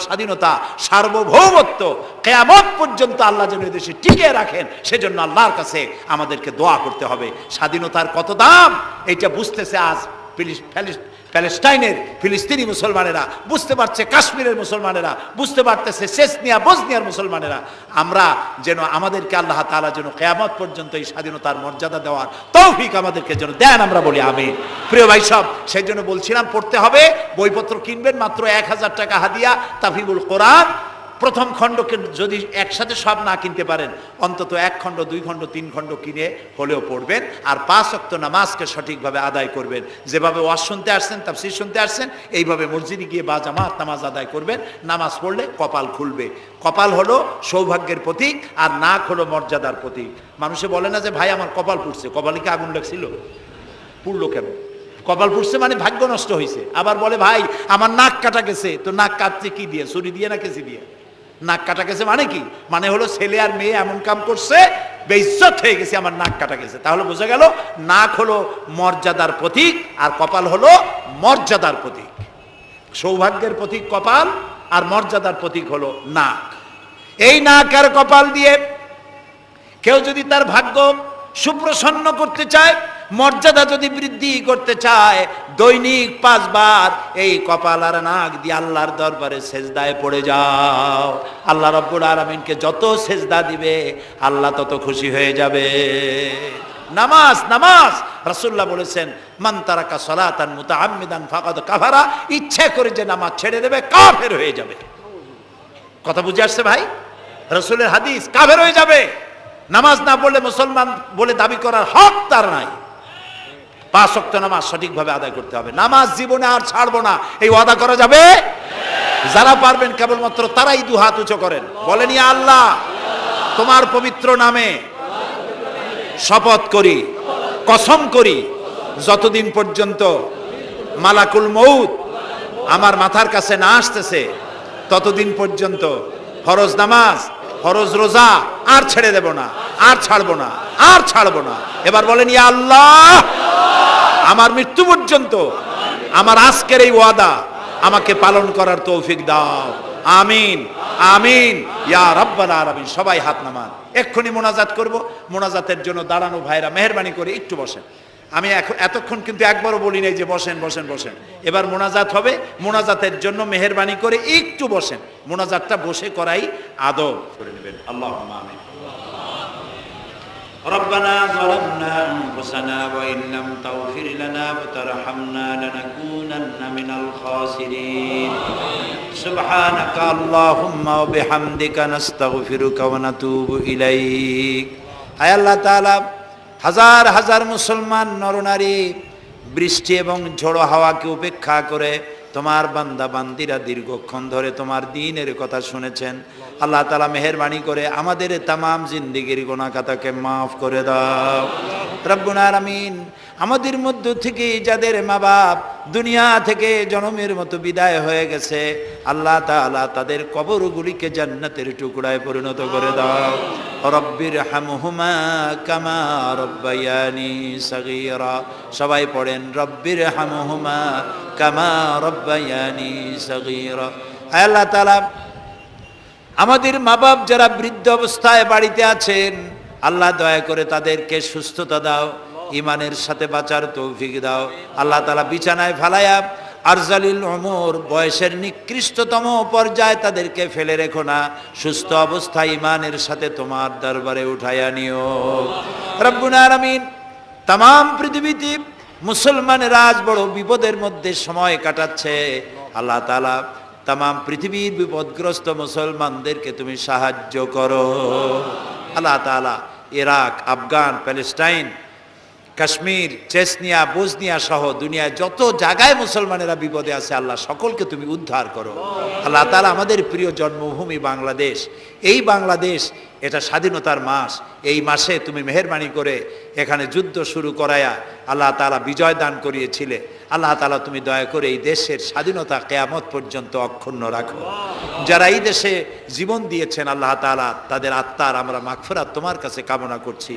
স্বাধীনতা, সার্বভৌমত্ব কিয়ামত পর্যন্ত আল্লাহ যেন এই দেশে টিকিয়ে রাখেন, সেজন্য আল্লাহর কাছে আমাদেরকে দোয়া করতে হবে। স্বাধীনতার কত দাম এটা বুঝতেছে আজ প্যালেস্টাইনের ফিলিস্তিনি মুসলমানেরা, বুঝতে পারছে কাশ্মীরের মুসলমানেরা, বুঝতে পারতেছে চেচনিয়া বসনিয়ার মুসলমানেরা। আমরা যেন, আমাদেরকে আল্লাহ তাআলা যেন কিয়ামত পর্যন্ত এই স্বাধীনতার মর্যাদা দেওয়ার তৌফিক আমাদেরকে যেন দেন, আমরা বলি আমিন। প্রিয় ভাই সব, সেই জন্য বলছিলাম পড়তে হবে, বইপত্র কিনবেন, মাত্র 1000 টাকা হাদিয়া। তাফহিমুল কোরআন প্রথম খণ্ডকে যদি একসাথে সব না কিনতে পারেন, অন্তত 1 খণ্ড, 2 খণ্ড, 3 খণ্ড কিনে হলেও পড়বেন। আর 5 ওয়াক্ত নামাজকে সঠিকভাবে আদায় করবেন। যেভাবে ওয়াজ শুনতে আসছেন, তাফসীর শুনতে আসছেন, এইভাবে মসজিদে গিয়ে বা জামাত নামাজ আদায় করবেন। নামাজ পড়লে কপাল খুলবে। কপাল হলো সৌভাগ্যের প্রতীক, আর নাক হলো মর্যাদার প্রতীক। মানুষে বলে না যে ভাই আমার কপাল পুড়ছে, কপালে কি আগুন লাগছিল? পুড়লো কেন? কপাল পুড়ছে মানে ভাগ্য নষ্ট হয়েছে। আবার বলে ভাই আমার নাক কাটা গেছে, তো নাক কাটছে কি দিয়ে? ছুরি দিয়ে না কেসি দিয়ে? নাক কাটা গেছে মানে কি? মানে হলো ছেলে আর মেয়ে এমন কাম করছে, বেইজ্জত হয়ে গেছে, আমার নাক কাটা গেছে। তাহলে বোঝা গেল নাক হলো মর্যাদার প্রতীক, আর কপাল হলো মর্যাদার প্রতীক। সৌভাগ্যের প্রতীক কপাল, আর মর্যাদার প্রতীক হলো নাক। এই নাক আর কপাল দিয়ে কেউ যদি তার ভাগ্য সুপ্রসন্ন করতে চায়, মর্যাদা যদি বৃদ্ধি করতে চায়, দৈনিক 5 বার এই কপাল আর নাক দিয়ে আল্লাহর দরবারে সেজদায় পড়ে যাও। আল্লাহ রাব্বুল আলামিনকে যত সেজদা দিবে আল্লাহ তত খুশি হয়ে যাবে। নামাজ, নামাজ রাসূলুল্লাহ বলেছেন মান তারাকা সালাতান মুতাআম্মিদান ফাকাদ কাফারা, ইচ্ছা করে যে নামাজ ছেড়ে দেবে কাফের হয়ে যাবে। কথা বুঝে আসছে ভাই? রাসূলের হাদিস, কাফের হয়ে যাবে। নামাজ না পড়লে মুসলমান বলে দাবি করার হক তার নাই। 5 ওয়াক্ত নামাজ সঠিকভাবে আদায় করতে হবে। নামাজ জীবনে আর ছাড়বো না, এই ওয়াদা করা যাবে? যারা পারবেন কেবলমাত্র তারাই 2 হাত উঁচু করেন, বলেন ইয়া আল্লাহ তোমার পবিত্র নামে শপথ করি, কসম করি, যতদিন পর্যন্ত মালাকুল মউত আমার মাথার কাছে না আসতেছে ততদিন পর্যন্ত ফরজ নামাজ, ফরজ রোজা আর ছেড়ে দেব না, আর ছাড়বো না, আর ছাড়বো না। এবার বলেন ইয়া আল্লাহ আমার মৃত্যু পর্যন্ত আমার আজকের এই ওয়াদা আমাকে পালন করার তৌফিক দাও, আমিন আমিন ইয়া রাব্বাল আলামিন। সবাই হাত নামান, এক্ষুনি মোনাজাত করব। মোনাজাতের জন্য দাঁড়ানো ভাইরা মেহেরবানি করে একটু বসেন। আমি এতক্ষণ কিন্তু একবারও বলি নাই যে বসেন বসেন বসেন। এবার মোনাজাত হবে, মোনাজাতের জন্য মেহেরবানি করে একটু বসেন। মোনাজাতটা বসে করাই আদব করে নেবেন। আল্লাহুম্মা আমিন। ربنا ظلمنا أنفسنا وإن لم تغفر لنا وترحمنا لنكونن من الخاسرين سبحانك اللهم وبحمدك نستغفرك ونتوب إليك হায় আল্লাহ তাআলা, হাজার হাজার মুসলমান নরনারী বৃষ্টি এবং ঝড়ো হাওয়াকে উপেক্ষা করে তোমার বান্দা বান্দিরা দীর্ঘক্ষণ ধরে তোমার দ্বীনের কথা শুনেছেন। আল্লাহ তাআলা মেহেরবানি করে আমাদের তামাম জিন্দেগির গুনাহ খাতাকে মাফ করে দাও রব্বুল আলামিন। আমাদের মধ্য থেকে যাদের মা বাপ দুনিয়া থেকে জনমের মতো বিদায় হয়ে গেছে, আল্লাহ তাআলা তাদের কবরগুলিকে জান্নাতের টুকরায় পরিণত করে দাও। রব্বির হামহুমা কামা রব্বায়ানি সগীরা। সবাই পড়েন রব্বির হামহুমা কামা রব্বায়ানি সগীরা। হে আল্লাহ তাআলা, আমাদের মা বাপ যারা বৃদ্ধ অবস্থায় বাড়িতে আছেন, আল্লাহ দয়া করে তাদেরকে সুস্থতা দাও, ইমানের সাথে বাঁচার তৌফিক দাও। আল্লাহ তাআলা বিছানায় ফালায়া আরজালিল উমর, বয়সের নিকৃষ্টতম পর্যায়ে তাদেরকে ফেলে রেখো না, সুস্থ অবস্থায় ইমানের সাথে তোমার দরবারে উঠাইয়া নিও রব্বুল আলামিন। তাম পৃথিবীতে মুসলমানেরা আজ বড় বিপদের মধ্যে সময় কাটাচ্ছে। আল্লাহ তাআলা তাম পৃথিবীর বিপদগ্রস্ত মুসলমানদেরকে তুমি সাহায্য করো। আল্লাহ তাআলা Iraq, Afghan, Palestine, Kashmir, Chechnya, Bosnia সহ দুনিয়ায় যত জায়গায় মুসলমানেরা বিপদে আছে, আল্লাহ সকলকে তুমি উদ্ধার করো। আল্লাহ তাআলা আমাদের প্রিয় জন্মভূমি বাংলাদেশ, এই বাংলাদেশ এটা স্বাধীনতার মাস। এই মাসে তুমি মেহেরবানি করে এখানে যুদ্ধ শুরু করায়া আল্লাহ তাআলা বিজয় দান করিয়েছিলে। আল্লাহ তাআলা তুমি দয়া করে এই দেশের স্বাধীনতা কিয়ামত পর্যন্ত অক্ষুণ্ণ রাখো। যারা এই দেশে জীবন দিয়েছেন আল্লাহ তাআলা তাদের আত্মার আমরা মাগফিরাত তোমার কাছে কামনা করছি।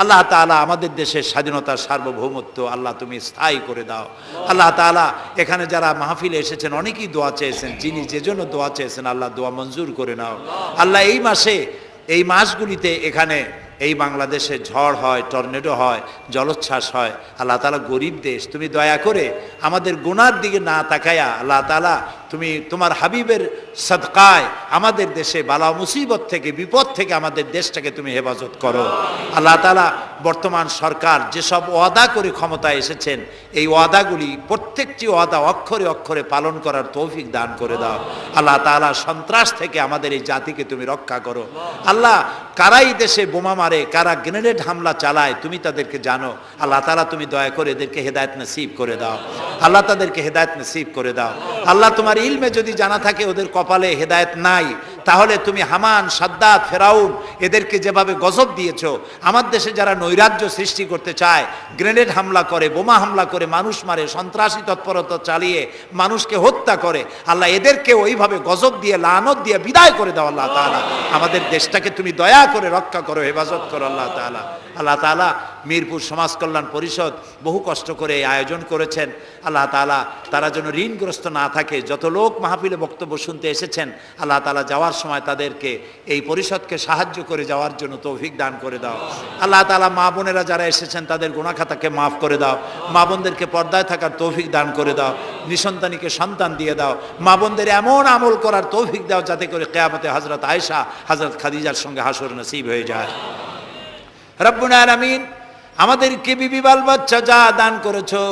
আল্লাহ তাআলা আমাদের দেশের স্বাধীনতার সার্বভৌমত্ব আল্লাহ তুমি স্থায়ী করে দাও। আল্লাহ তাআলা এখানে যারা মাহফিলে এসেছেন অনেকেই দোয়া চেয়েছেন, যিনি যে জন্য দোয়া চেয়েছেন আল্লাহ দোয়া মঞ্জুর করে নাও। আল্লাহ এই মাসে, এই মাসগুলিতে এখানে এই বাংলাদেশে ঝড় হয়, টর্নেডো হয়, জলোচ্ছ্বাস হয়। আল্লাহ তাআলা গরিব দেশ, তুমি দয়া করে আমাদের গুনার দিকে না তাকায়া আল্লাহ তাআলা তুমি তোমার হাবিবের সদকায় আমাদের দেশে বালা মুসিবত থেকে, বিপদ থেকে আমাদের দেশটাকে তুমি হেফাজত করো। আল্লাহ তাআলা বর্তমান সরকার যেসব ওয়াদা করে ক্ষমতায় এসেছেন, এই ওয়াদাগুলি প্রত্যেকটি ওয়াদা অক্ষরে অক্ষরে পালন করার তৌফিক দান করে দাও। আল্লাহ তাআলা সন্ত্রাস থেকে আমাদের এই জাতিকে তুমি রক্ষা করো। আল্লাহ কারাই দেশে বোমা মারে, কারা গ্রেনেড হামলা চালায় তুমি তাদেরকে জানো। আল্লাহ তাআলা তুমি দয়া করে এদেরকে হেদায়েত নসিব করে দাও। আল্লাহ তাদেরকে হেদায়েত নসিব করে দাও। আল্লাহ তোমার ইলমে যদি জানা থাকে ওদের কপালে হেদায়েত নাই, তাহলে তুমি হামান, সাদ্দাত, ফেরাউন এদেরকে যেভাবে গজব দিয়েছো, আমার দেশে যারা নৈরাজ্য সৃষ্টি করতে চায়, গ্রেনেড হামলা করে, বোমা হামলা করে, মানুষ মারে, সন্ত্রাসী তৎপরতা চালিয়ে মানুষকে হত্যা করে, আল্লাহ এদেরকে ওইভাবে গজব দিয়ে, লানত দিয়ে বিদায় করে দাও। আল্লাহ তাআলা আমাদের দেশটাকে তুমি দয়া করে রক্ষা করো, হেফাজত করো আল্লাহ তাআলা। আল্লাহ তাআলা মিরপুর সমাজ কল্যাণ পরিষদ বহু কষ্ট করে এই আয়োজন করেছেন। আল্লাহ তাআলা তারা যেন ঋণগ্রস্ত না থাকে। যত লোক মাহফিলে বক্তব্য শুনতে এসেছেন আল্লাহ তাআলা যাওয়ার সময় তাদেরকে এই পরিষদকে সাহায্য করে যাওয়ার জন্য তৌফিক দান করে দাও। আল্লাহ তাআলা মা বোনেরা যারা এসেছেন তাদের গুনাহ খাতাকে মাফ করে দাও। মা বোনদেরকে পর্দায় থাকার তৌফিক দান করে দাও। নিঃসন্তানীকে সন্তান দিয়ে দাও। মা বোনদের এমন আমল করার তৌফিক দাও যাতে করে কিয়ামতে হযরত আয়েশা, হযরত খাদিজার সঙ্গে হাসর নসিব হয়ে যায়। রব্বুল আলামিন আমাদেরকে বিবি বাল বাচ্চা যা দান করেছো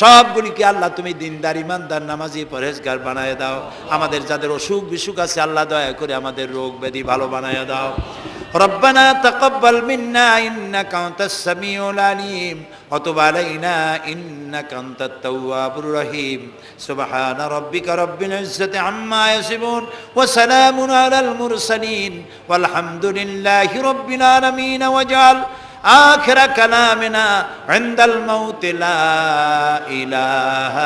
সবগুলিকে আল্লাহ তুমি দিনদার, ইমানদার, নামাজি, পরহেজগার বানায় দাও। আমাদের যাদের অসুখ বিসুখ আছে আল্লাহ দয়া করে আমাদের রোগ ব্যাধি ভালো বানায় দাও। রব্বানা তাকাব্বাল মিন্না ইন্নাকা আনতাস সামিউল আলিম ওয়া তুব আলাইনা ইন্নাকা আনতাত তাওয়াবুর রহিম। সুবহানা রাব্বিকা রাব্বিল ইজ্জাতি আম্মা ইয়াসিফুন ওয়া সালামুন আলাল মুরসালিন ওয়াল হামদুলিল্লাহি রাব্বিল আলামিন। ওয়াজআল آخر كلامنا عند الموت لا إله